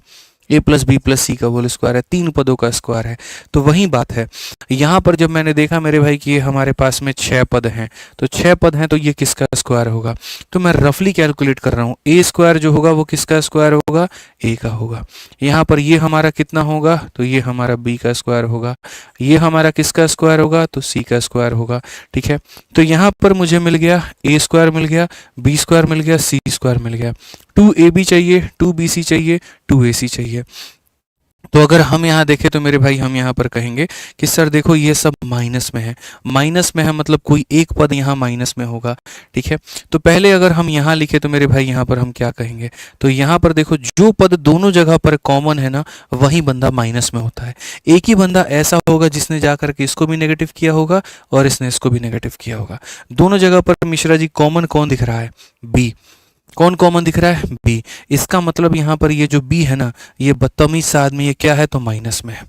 a प्लस बी प्लस सी का होल स्क्वायर है, 3 पदों का स्क्वायर है। तो वही बात है, यहाँ पर जब मैंने देखा मेरे भाई कि ये हमारे पास में 6 पद हैं, तो 6 पद हैं, तो ये किसका स्क्वायर होगा, तो मैं रफली कैलकुलेट कर रहा हूँ। a स्क्वायर जो होगा वो किसका स्क्वायर होगा, a का होगा। यहाँ पर ये हमारा कितना होगा, तो ये हमारा b का स्क्वायर होगा। ये हमारा किसका स्क्वायर होगा, तो c का स्क्वायर होगा। ठीक है, तो यहाँ पर मुझे मिल गया a स्क्वायर मिल गया, b स्क्वायर मिल गया, c स्क्वायर मिल गया। 2ab चाहिए, 2bc चाहिए, 2ac चाहिए। तो अगर हम यहाँ देखें तो मेरे भाई हम यहाँ पर कहेंगे कि सर देखो ये सब माइनस में है, माइनस में है मतलब कोई एक पद यहाँ माइनस में होगा। ठीक है, तो पहले अगर हम यहाँ लिखे तो मेरे भाई यहाँ पर हम क्या कहेंगे, तो यहाँ पर देखो जो पद दोनों जगह पर कॉमन है ना, वही बंदा माइनस में होता है। एक ही बंदा ऐसा होगा जिसने जा करके इसको भी नेगेटिव किया होगा और इसने इसको भी नेगेटिव किया होगा। दोनों जगह पर मिश्रा जी कॉमन कौन दिख रहा है, बी। कौन कॉमन दिख रहा है, बी। इसका मतलब यहाँ पर ये जो बी है ना, ये बदतमीज सा आदमी, ये क्या है, तो माइनस में है।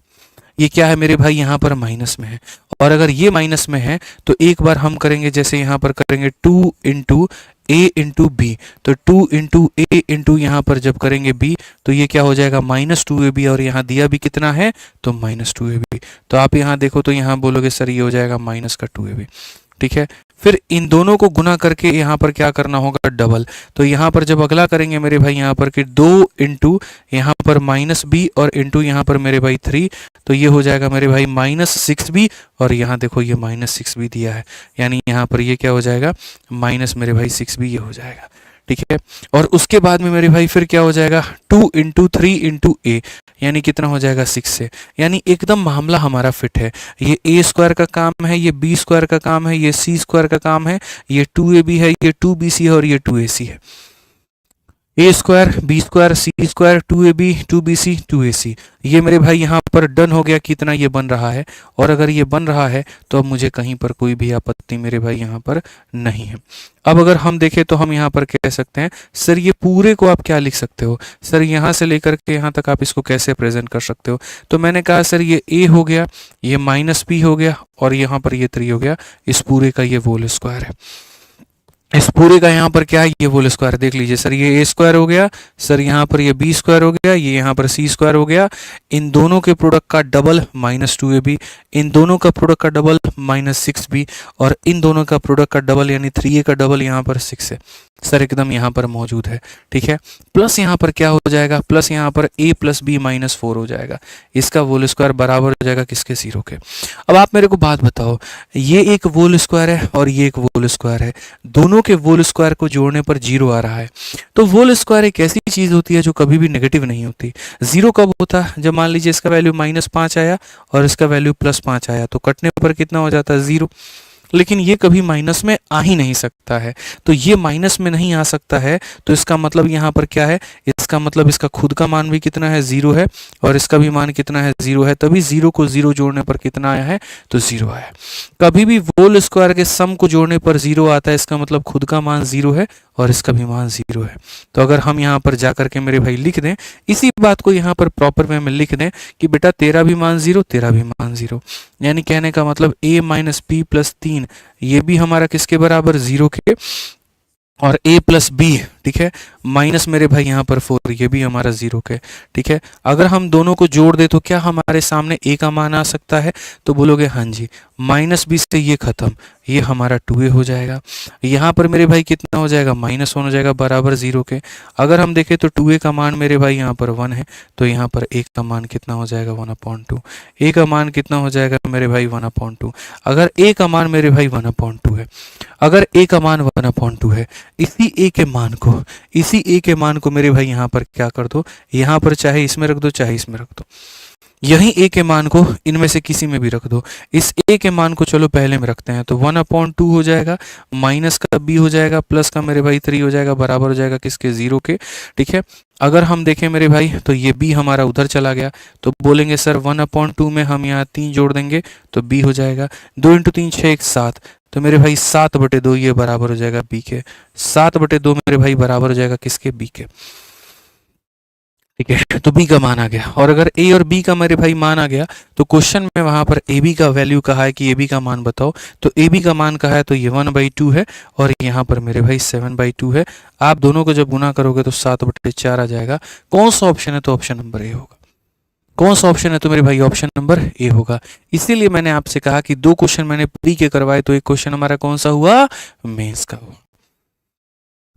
ये क्या है मेरे भाई, यहाँ पर माइनस में है। और अगर ये माइनस में है तो एक बार हम करेंगे, जैसे यहाँ पर करेंगे 2 इंटू ए इंटू बी, तो 2 इंटू ए इंटू यहाँ पर जब करेंगे बी, तो ये क्या हो जाएगा, -2ab, और यहाँ दिया भी कितना है, तो -2ab। तो आप यहाँ देखो तो यहाँ बोलोगे सर ये हो जाएगा माइनस का 2ab। ठीक है, फिर इन दोनों को गुना करके यहाँ पर क्या करना होगा, डबल। तो यहाँ पर जब अगला करेंगे मेरे भाई यहाँ पर कि 2 इंटू यहाँ पर -b और इंटू यहाँ पर मेरे भाई 3, तो ये हो जाएगा मेरे भाई -6b, और यहाँ देखो ये -6b दिया है, यानी यहाँ पर ये क्या हो जाएगा, माइनस मेरे भाई 6b ये हो जाएगा। ठीक है, और उसके बाद में मेरे भाई फिर क्या हो जाएगा, 2 इंटू 3 इंटू ए, यानी कितना हो जाएगा 6 से। यानी एकदम मामला हमारा फिट है। ये ए स्क्वायर का काम है, ये बी स्क्वायर का काम है, ये सी स्क्वायर का काम है, ये 2ab है, ये 2bc है, और ये 2ac है। A square, B square, C square, 2ab, 2bc, 2ac, ये मेरे भाई यहाँ पर डन हो गया। कितना ये बन रहा है, और अगर ये बन रहा है तो अब मुझे कहीं पर कोई भी आपत्ति मेरे भाई यहाँ पर नहीं है। अब अगर हम देखें तो हम यहाँ पर कह सकते हैं सर ये पूरे को आप क्या लिख सकते हो, सर यहाँ से लेकर के यहाँ तक आप इसको कैसे प्रेजेंट कर सकते हो। तो मैंने कहा सर ये a हो गया, ये -b हो गया, और यहाँ पर ये 3 हो गया। इस पूरे का ये होल स्क्वायर है। इस पूरे का यहाँ पर क्या है, ये होल स्क्वायर। देख लीजिए सर ये ए स्क्वायर हो गया, सर यहाँ पर ये बी स्क्वायर हो गया, ये यहाँ पर सी स्क्वायर हो गया। इन दोनों के प्रोडक्ट का डबल -2ab, इन दोनों का प्रोडक्ट का डबल -6b, और इन दोनों का प्रोडक्ट का डबल यानी 3a का डबल यहाँ पर 6 है। सर एकदम यहाँ पर मौजूद है, ठीक है। प्लस यहाँ पर क्या हो जाएगा, प्लस यहाँ पर a प्लस बी माइनस 4 हो जाएगा, इसका होल स्क्वायर बराबर हो जाएगा किसके, 0 के। अब आप मेरे को बात बताओ, ये एक होल स्क्वायर है और ये एक होल स्क्वायर है, दोनों के होल स्क्वायर को जोड़ने पर 0 आ रहा है। तो होल स्क्वायर एक ऐसी चीज होती है जो कभी भी नेगेटिव नहीं होती। 0 कब होता है, जब मान लीजिए इसका वैल्यू -5 आया और इसका वैल्यू +5 आया, तो कटने पर कितना हो जाता है, 0। लेकिन ये कभी माइनस में आ ही नहीं सकता है, तो ये माइनस में नहीं आ सकता है, तो इसका मतलब यहाँ पर क्या है, इसका मतलब इसका खुद का मान भी कितना है, 0 है, और इसका भी मान कितना है, 0 है। तभी 0 को 0 जोड़ने पर कितना आया है, तो 0 आया। कभी भी होल स्क्वायर के सम को जोड़ने पर 0 आता है, इसका मतलब खुद का मान 0 है और इसका भी मान 0 है। तो अगर हम यहाँ पर जा करके मेरे भाई लिख दें, इसी बात को यहाँ पर प्रॉपर वे में लिख दें कि बेटा तेरा भी मान 0, तेरा भी मान 0, यानी कहने का मतलब a माइनस बी प्लस 3 ये भी हमारा किसके बराबर, 0 के, और a प्लस बी, ठीक है, माइनस मेरे भाई यहाँ पर 4 ये भी हमारा 0 के, ठीक है। अगर हम दोनों को जोड़ दे तो क्या हमारे सामने a का मान आ सकता है, तो बोलोगे हाँ जी, -b से ये खत्म, ये हमारा 2a हो जाएगा। यहाँ पर मेरे भाई कितना हो जाएगा, -1 हो जाएगा बराबर 0 के। अगर हम देखें तो 2a का मान मेरे भाई यहाँ पर 1 है, तो यहाँ पर a का मान कितना हो जाएगा, 1/2। a का मान कितना हो जाएगा मेरे भाई, 1/2। अगर a का मान मेरे भाई 1/2 है, अगर a का मान 1/2 है, इसी a के मान को मेरे भाई यहाँ पर क्या कर दो, यहाँ पर चाहे इसमें रख दो चाहे इसमें रख दो, यही a के मान को इनमें से किसी में भी रख दो। इस a के मान को चलो पहले में रखते हैं, तो 1/2 हो जाएगा, माइनस का b हो जाएगा, प्लस का मेरे भाई 3 हो जाएगा, बराबर हो जाएगा किसके, 0 के, ठीक है। अगर हम देखें मेरे भाई तो ये b हमारा उधर चला गया, तो बोलेंगे सर 1/2 में हम यहाँ 3 जोड़ देंगे तो b हो जाएगा, 2 × 3 6 7, तो मेरे भाई 7/2 ये बराबर हो जाएगा b के, 7/2 मेरे भाई बराबर हो जाएगा किसके, b के, ठीक है। तो b का मान आ गया, और अगर a और b का मेरे भाई मान आ गया तो क्वेश्चन में वहां पर ab का वैल्यू कहा है कि ab का मान बताओ, तो ab का मान कहा है तो ये 1/2 है, और यहाँ पर मेरे भाई 7/2 है। आप दोनों को जब गुना करोगे तो 7/4 आ जाएगा। कौन सा ऑप्शन है, तो ऑप्शन नंबर ए होगा। कौन सा ऑप्शन है, तो मेरे भाई ऑप्शन नंबर ए होगा। इसीलिए मैंने आपसे कहा कि 2 क्वेश्चन मैंने प्री के करवाए, तो एक क्वेश्चन हमारा कौन सा हुआ, मेंस का हुआ।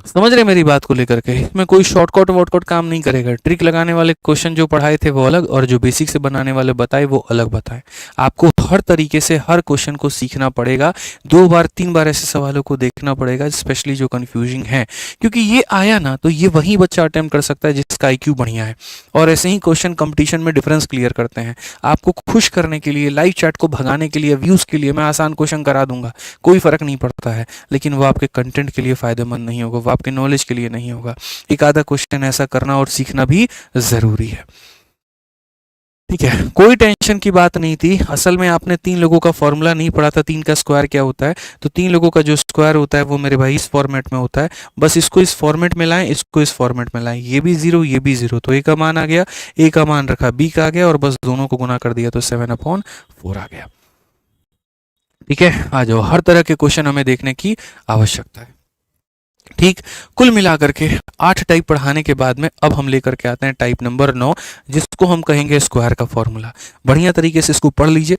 समझ रहे मेरी बात को लेकर के, इसमें कोई शॉर्टकट वॉटकट काम नहीं करेगा। ट्रिक लगाने वाले क्वेश्चन जो पढ़ाए थे वो अलग, और जो बेसिक से बनाने वाले बताए वो अलग बताए। आपको हर तरीके से हर क्वेश्चन को सीखना पड़ेगा, 2 बार 3 बार ऐसे सवालों को देखना पड़ेगा, स्पेशली जो कंफ्यूजिंग है, क्योंकि ये आया ना तो ये वही बच्चा अटेम्प्ट कर सकता है जिसका IQ बढ़िया है। और ऐसे ही क्वेश्चन कंपटीशन में डिफरेंस क्लियर करते हैं। आपको खुश करने के लिए, लाइव चैट को भगाने के लिए, व्यूज के लिए मैं आसान क्वेश्चन करा दूंगा, कोई फर्क नहीं पड़ता है, लेकिन वो आपके कंटेंट के लिए फायदेमंद नहीं होगा, वो आपके नॉलेज के लिए नहीं होगा। एक आधा क्वेश्चन ऐसा करना और सीखना भी जरूरी है, ठीक है। कोई टेंशन की बात नहीं थी। असल में आपने 3 लोगों का फॉर्मूला नहीं पढ़ा था, 3 का स्क्वायर क्या होता है, तो 3 लोगों का जो स्क्वायर होता है वो मेरे भाई इस फॉर्मेट में होता है। बस इसको इस फॉर्मेट में लाएं, इसको इस फॉर्मेट में लाएं, ये भी 0 ये भी 0, तो a का मान आ गया, a का मान रखा, b का आ गया, और बस दोनों को गुना कर दिया तो 7/4 आ गया, ठीक है। आ जाओ, हर तरह के क्वेश्चन हमें देखने की आवश्यकता है, ठीक। कुल मिलाकर के 8 टाइप पढ़ाने के बाद में अब हम लेकर के आते हैं टाइप नंबर 9, जिसको हम कहेंगे स्क्वायर का फॉर्मूला। बढ़िया तरीके से इसको पढ़ लीजिए,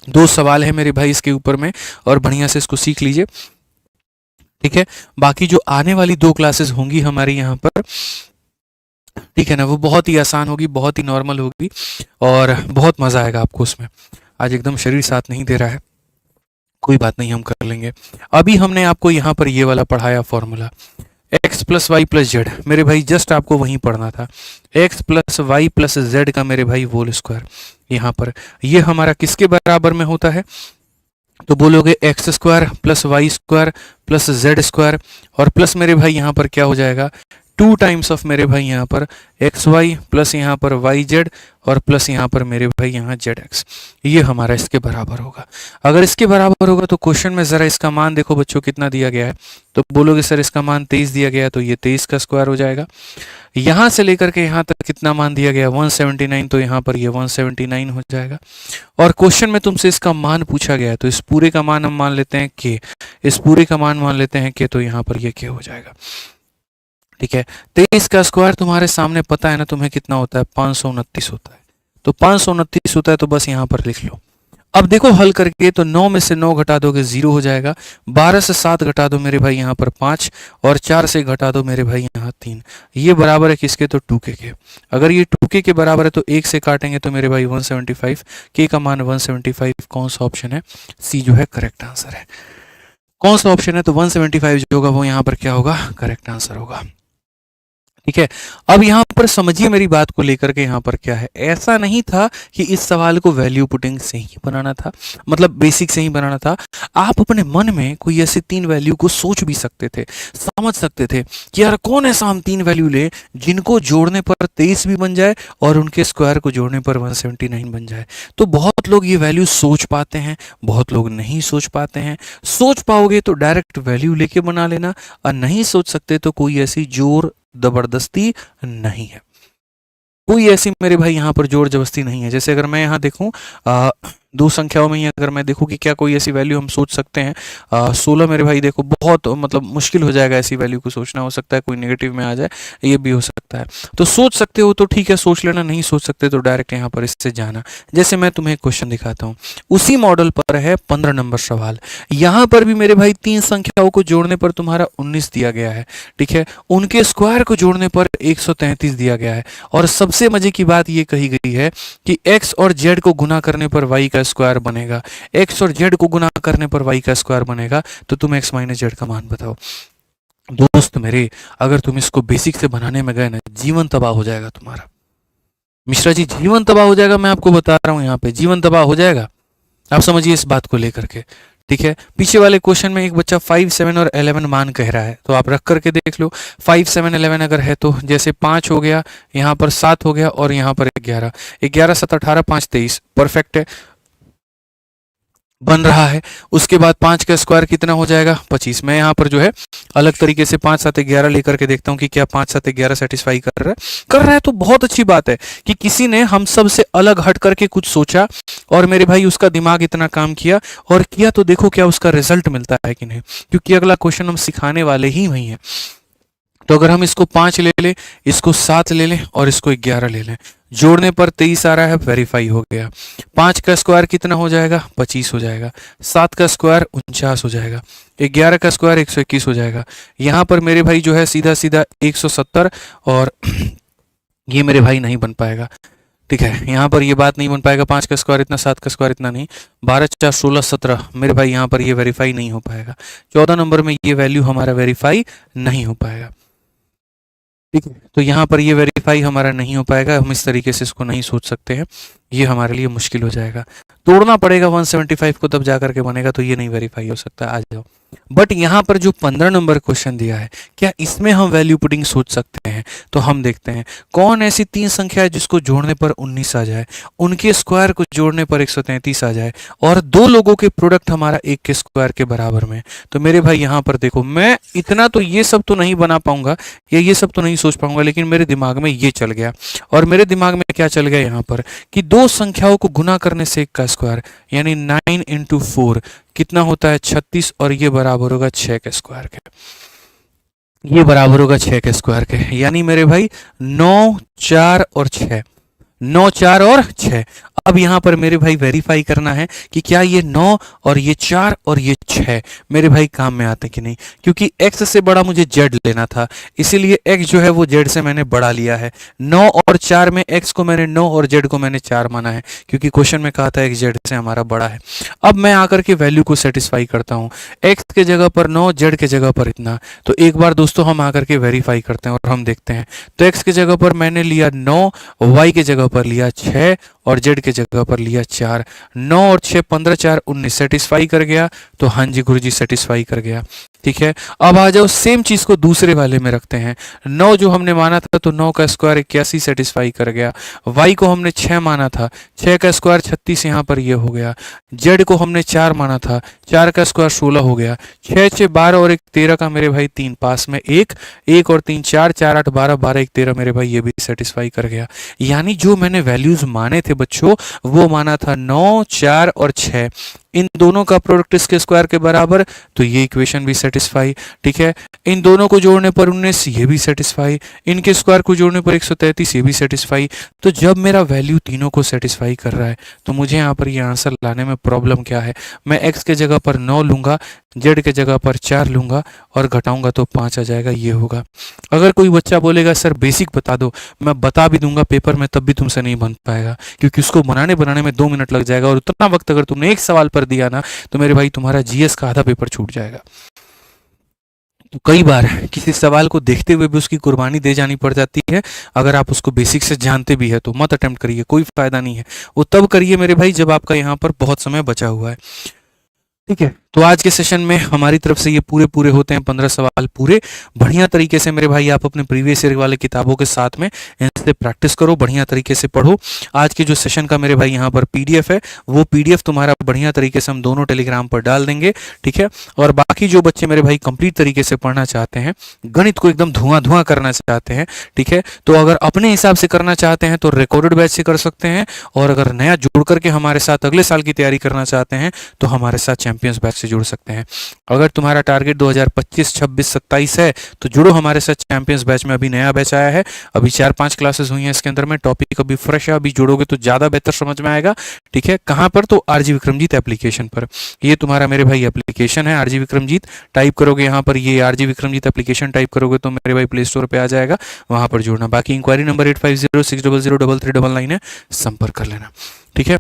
2 सवाल है मेरे भाई इसके ऊपर में, और बढ़िया से इसको सीख लीजिए, ठीक है। बाकी जो आने वाली 2 क्लासेस होंगी हमारी यहाँ पर, ठीक है ना, वो बहुत ही आसान होगी, बहुत ही नॉर्मल होगी, और बहुत मजा आएगा आपको उसमें। आज एकदम शरीर साथ नहीं दे रहा है, कोई बात नहीं, हम कर लेंगे। अभी हमने आपको यहाँ पर ये वाला पढ़ाया फॉर्मूला, x + y + z, मेरे भाई जस्ट आपको वहीं पढ़ना था, x + y + z का मेरे भाई होल स्क्वायर। यहाँ पर ये हमारा किसके बराबर में होता है, तो बोलोगे x² + y² + z², और प्लस मेरे भाई यहाँ पर क्या हो जाएगा, 2 टाइम्स ऑफ मेरे भाई यहाँ पर xy प्लस यहाँ पर yz, और प्लस यहाँ पर मेरे भाई यहाँ zx, ये हमारा इसके बराबर होगा। अगर इसके बराबर होगा तो क्वेश्चन में ज़रा इसका मान देखो बच्चों कितना दिया गया है, तो बोलोगे सर इसका मान 23 दिया गया है, तो ये 23 का स्क्वायर हो जाएगा। यहाँ से लेकर के यहाँ तक कितना मान दिया गया, 179, तो यहाँ पर ये 179 हो जाएगा। और क्वेश्चन में तुमसे इसका मान पूछा गया है, तो इस पूरे का मान हम मान लेते हैं k, इस पूरे का मान मान लेते हैं k, तो यहाँ पर ये k हो जाएगा, ठीक है। 23 का स्क्वायर तुम्हारे सामने पता है ना तुम्हें कितना होता है, 529 होता है, तो 529 होता है, तो बस यहाँ पर लिख लो। अब देखो हल करके, तो 9 में से 9 घटा दोगे 0 हो जाएगा, 12 से 7 घटा दो मेरे भाई यहाँ पर 5, और 4 से घटा दो मेरे भाई यहाँ 3। ये बराबर है किसके? तो 2k के। अगर ये 2k के बराबर है तो 1 से काटेंगे तो मेरे भाई 175, k का मान 175। कौन सा ऑप्शन है? सी जो है करेक्ट आंसर है। कौन सा ऑप्शन है? तो 175 जो होगा वो यहाँ पर क्या होगा? करेक्ट आंसर होगा। ठीक है, अब यहाँ पर समझिए मेरी बात को लेकर के, यहाँ पर क्या है, ऐसा नहीं था कि इस सवाल को वैल्यू पुटिंग से ही बनाना था, मतलब बेसिक से ही बनाना था। आप अपने मन में कोई ऐसे 3 वैल्यू को सोच भी सकते थे, समझ सकते थे कि यार कौन ऐसा हम 3 वैल्यू ले जिनको जोड़ने पर 23 भी बन जाए और उनके स्क्वायर को जोड़ने पर 179 बन जाए। तो बहुत लोग ये वैल्यू सोच पाते हैं, बहुत लोग नहीं सोच पाते हैं। सोच पाओगे तो डायरेक्ट वैल्यू लेके बना लेना, और नहीं सोच सकते तो कोई ऐसी जोर जबरदस्ती नहीं है, कोई ऐसी मेरे भाई यहाँ पर जोर जबरदस्ती नहीं है। जैसे अगर मैं यहाँ देखूं, दो संख्याओं में ही अगर मैं देखूं कि क्या कोई ऐसी वैल्यू हम सोच सकते हैं, 16 मेरे भाई देखो, बहुत मतलब मुश्किल हो जाएगा ऐसी वैल्यू को सोचना। हो सकता है कोई नेगेटिव में आ जाए, ये भी हो सकता है। तो सोच सकते हो तो ठीक है, सोच लेना, नहीं सोच सकते तो डायरेक्ट यहाँ पर इससे जाना। जैसे मैं तुम्हें एक क्वेश्चन दिखाता हूँ, उसी मॉडल पर है 15 नंबर सवाल। यहाँ पर भी मेरे भाई 3 संख्याओं को जोड़ने पर तुम्हारा 19 दिया गया है, ठीक है, उनके स्क्वायर को जोड़ने पर 133 दिया गया है, और सबसे मजे की बात ये कही गई है कि x और z को गुना करने पर y का स्क्वायर बनेगा, x और z को गुना करने पर y का स्क्वायर बनेगा। तो तुम x माइनस z का मान बताओ। दोस्त मेरे, अगर तुम इसको बेसिक से बनाने में गए ना, जीवन तबाह हो जाएगा तुम्हारा। मिश्रा जी, जीवन तबाह हो जाएगा, मैं आपको बता रहा हूं, यहाँ पे जीवन तबाह हो जाएगा। आप समझिए इस बात को लेकर के, ठीक है। पीछे वाले क्वेश्चन में एक बच्चा 5, 7 और 11 मान कह रहा है, तो आप रख करके देख लो। 5, 7, 11 अगर है तो जैसे 5 हो गया, यहाँ पर 7 हो गया, और यहाँ पर 11, 11 7 18 5 23, परफेक्ट है, बन रहा है। उसके बाद 5 का स्क्वायर कितना हो जाएगा? 25। मैं यहाँ पर जो है अलग तरीके से 5 7 11 लेकर के देखता हूँ कि क्या 5 7 11 सेटिस्फाई कर रहा है। तो बहुत अच्छी बात है कि किसी ने हम सब से अलग हट करके कुछ सोचा, और मेरे भाई उसका दिमाग इतना काम किया और किया, तो देखो क्या उसका रिजल्ट मिलता है कि नहीं, क्योंकि अगला क्वेश्चन हम सिखाने वाले ही वही है। तो अगर हम इसको 5 ले लें, इसको 7 ले लें और इसको 11 ले लें, जोड़ने पर 23 आ रहा है, वेरीफाई हो गया। 5 का स्क्वायर कितना हो जाएगा? 25 हो जाएगा। 7 का स्क्वायर 49 हो जाएगा। 11 का स्क्वायर 121 हो जाएगा। यहाँ पर मेरे भाई जो है सीधा सीधा 170, और ये मेरे भाई नहीं बन पाएगा, ठीक है, यहाँ पर ये बात नहीं बन पाएगा। 5 का स्क्वायर इतना, 7 का स्क्वायर इतना नहीं, 12 4 16 17 मेरे भाई यहाँ पर ये वेरीफाई नहीं हो पाएगा। 14 नंबर में ये वैल्यू हमारा वेरीफाई नहीं हो पाएगा, ठीक है। तो यहाँ पर ये वेरीफाई हमारा नहीं हो पाएगा, हम इस तरीके से इसको नहीं सोच सकते हैं, ये हमारे लिए मुश्किल हो जाएगा। तोड़ना पड़ेगा 175 को, तब जाकर के बनेगा, तो ये नहीं वेरीफाई हो सकता। आ जाओ। बट यहाँ पर जो 15 नंबर क्वेश्चन दिया है, क्या इसमें हम वैल्यू पुटिंग सोच सकते हैं? तो हम देखते हैं कौन ऐसी 3 संख्या है जिसको जोड़ने पर 19 आ जाए, उनके स्क्वायर को जोड़ने पर 133 आ जाए, और 2 लोगों के प्रोडक्ट हमारा 1 के स्क्वायर के बराबर में। तो मेरे भाई यहाँ पर देखो, मैं इतना तो ये सब तो नहीं बना पाऊंगा, या ये सब तो नहीं सोच पाऊंगा, लेकिन मेरे दिमाग में ये चल गया। और मेरे दिमाग में क्या चल गया यहाँ पर कि 2 संख्याओं को गुना करने से 1 का स्क्वायर, यानी 9 × 4 कितना होता है? 36, और ये बराबर होगा 6 के स्क्वायर के। ये बराबर होगा 6 के स्क्वायर के, यानी मेरे भाई 9 4 और 6, 9 4 और 6। अब यहाँ पर मेरे भाई वेरीफाई करना है कि क्या ये 9 और ये 4 और ये 6 मेरे भाई काम में आते कि नहीं, क्योंकि x से बड़ा मुझे z लेना था, इसीलिए x जो है वो z से मैंने बढ़ा लिया है। 9 और 4 में x को मैंने 9 और z को मैंने 4 माना है, क्योंकि क्वेश्चन में कहा था x z से हमारा बड़ा है। अब मैं आकर के वैल्यू को सेटिस्फाई करता हूँ, x के जगह पर 9, z के जगह पर इतना। तो एक बार दोस्तों हम आकर के वेरीफाई करते हैं और हम देखते हैं। तो x के जगह पर मैंने लिया 9, y के जगह पर लिया 6, और z के जगह पर लिया 4। 9 और 6 15 4 19, सेटिस्फाई कर गया? तो हाँ जी गुरुजी, सेटिस्फाई कर गया, ठीक है। अब आ जाओ, सेम चीज को दूसरे वाले में रखते हैं। 9 जो हमने माना था, तो 9 का स्क्वायर 81, सेटिस्फाई कर गया। y को हमने 6 माना था, 6 का स्क्वायर 36, यहाँ पर ये हो गया। z को हमने 4 माना था, 4 का स्क्वायर 16 हो गया। 6 6 12 और 1 13 का मेरे भाई 3, पास में 1, 1 और 3 4, 4 8 12, 12 1 13 मेरे भाई, ये भी सेटिस्फाई कर गया। यानी जो मैंने वैल्यूज माने थे बच्चों, वो माना था 9 4 और 6, इन दोनों का प्रोडक्ट इसके स्क्वायर के बराबर, तो ये इक्वेशन भी सेटिस्फाई। ठीक है, इन दोनों को जोड़ने पर 19, ये भी सेटिस्फाई। इनके स्क्वायर को जोड़ने पर 133, ये भी सेटिस्फाई। तो जब मेरा वैल्यू तीनों को सेटिस्फाई कर रहा है तो मुझे यहाँ पर ये आंसर लाने में प्रॉब्लम क्या है? मैं x के जगह पर 9 लूंगा, z के जगह पर 4 लूंगा और घटाऊंगा तो 5 आ जाएगा, ये होगा। अगर कोई बच्चा बोलेगा सर बेसिक बता दो, मैं बता भी दूंगा पेपर में, तब भी तुमसे नहीं बन पाएगा, क्योंकि उसको बनाने में 2 मिनट लग जाएगा, और उतना वक्त अगर तुमने एक सवाल पर दिया ना तो मेरे भाई तुम्हारा जीएस का आधा पेपर छूट जाएगा। तो कई बार किसी सवाल को देखते हुए भी उसकी कुर्बानी दे जानी पड़ जाती है। अगर आप उसको बेसिक से जानते भी है तो मत अटेम्प्ट करिए, कोई फायदा नहीं है। वो तब करिए मेरे भाई जब आपका यहाँ पर बहुत समय बचा हुआ है। ठीक है, तो आज के सेशन में हमारी तरफ से ये पूरे होते हैं 15 सवाल पूरे। बढ़िया तरीके से मेरे भाई आप अपने प्रीवियस ईयर वाले किताबों के साथ में इनसे प्रैक्टिस करो, बढ़िया तरीके से पढ़ो। आज के जो सेशन का मेरे भाई यहाँ पर पीडीएफ है, वो पीडीएफ तुम्हारा बढ़िया तरीके से हम दोनों टेलीग्राम पर डाल देंगे। ठीक है, और बाकी जो बच्चे मेरे भाई कंप्लीट तरीके से पढ़ना चाहते हैं, गणित को एकदम धुआं करना चाहते हैं, ठीक है, तो अगर अपने हिसाब से करना चाहते हैं तो रिकॉर्डेड बैच से कर सकते हैं, और अगर नया जोड़ करके हमारे साथ अगले साल की तैयारी करना चाहते हैं तो हमारे साथ चैंपियंस बैच से जुड़ सकते हैं। अगर तुम्हारा टारगेट 2025, 26, 27 है तो जुड़ो हमारे साथ चैंपियंस बैच में। अभी नया बैच आया है, अभी 4-5 क्लासेस हुई हैं इसके अंदर में, टॉपिक अभी फ्रेश है, अभी जुड़ोगे तो ज़्यादा बेहतर समझ में आएगा। ठीक है, कहाँ पर? तो आरजी विक्रमजीत एप्लीकेशन पर। ये तुम्हारा मेरे भाई एप्लीकेशन है आरजी विक्रमजीत, टाइप करोगे यहाँ पर, ये आरजी विक्रमजीत एप्लीकेशन टाइप करोगे तो मेरे भाई प्ले स्टोर पर आ जाएगा, वहाँ पर जुड़ना। बाकी इंक्वायरी नंबर 8506003333 है, संपर्क कर लेना। ठीक है,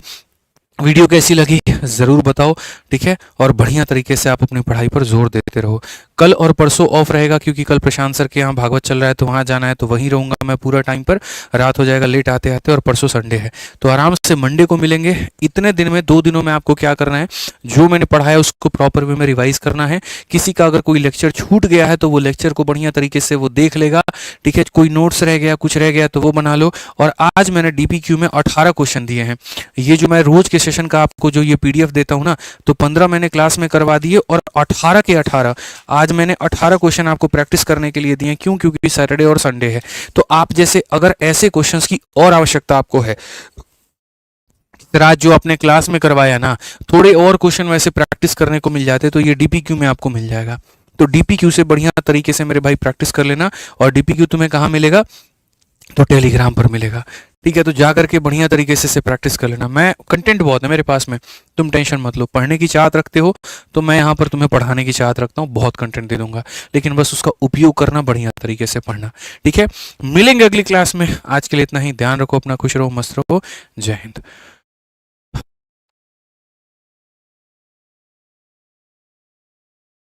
वीडियो कैसी लगी ज़रूर बताओ। ठीक है, और बढ़िया तरीके से आप अपनी पढ़ाई पर जोर देते रहो। कल और परसों ऑफ रहेगा क्योंकि कल प्रशांत सर के यहाँ भागवत चल रहा है, तो वहाँ जाना है, तो वहीं रहूँगा मैं पूरा टाइम पर, रात हो जाएगा लेट आते आते, और परसों संडे है, तो आराम से मंडे को मिलेंगे। इतने दिन में 2 दिनों में आपको क्या करना है, जो मैंने पढ़ाया उसको प्रॉपर वे में रिवाइज करना है। किसी का अगर कोई लेक्चर छूट गया है तो वो लेक्चर को बढ़िया तरीके से वो देख लेगा। ठीक है, कोई नोट्स रह गया, कुछ रह गया तो वो बना लो। और आज मैंने डीपीक्यू में 18 क्वेश्चन दिए हैं। ये जो मैं रोज के सेशन का आपको जो ये पीडीएफ देता हूं ना, तो 15 मैंने क्लास में करवा दिए, और 18 के 18 आज मैंने 18 क्वेश्चन आपको प्रैक्टिस करने के लिए दिए। क्यों? क्योंकि सैटरडे और संडे है। तो आप जैसे अगर ऐसे क्वेश्चंस की और आवश्यकता आपको है, आज जो अपने क्लास में करवाया ना, थोड़े और क्वेश्चन वैसे प्रैक्टिस करने को मिल जाते तो ये डीपीक्यू में आपको मिल जाएगा। तो डीपीक्यू से बढ़िया तरीके से मेरे भाई प्रैक्टिस कर लेना। और डीपीक्यू तुम्हें कहाँ मिलेगा? तो टेलीग्राम पर मिलेगा। ठीक है, तो जा करके बढ़िया तरीके से प्रैक्टिस कर लेना। मैं कंटेंट बहुत है मेरे पास में, तुम टेंशन मत लो। पढ़ने की चाहत रखते हो तो मैं यहाँ पर तुम्हें पढ़ाने की चाहत रखता हूँ, बहुत कंटेंट दे दूंगा, लेकिन बस उसका उपयोग करना, बढ़िया तरीके से पढ़ना। ठीक है, मिलेंगे अगली क्लास में। आज के लिए इतना ही, ध्यान रखो अपना, खुश रहो, मस्त रहो, जय हिंद।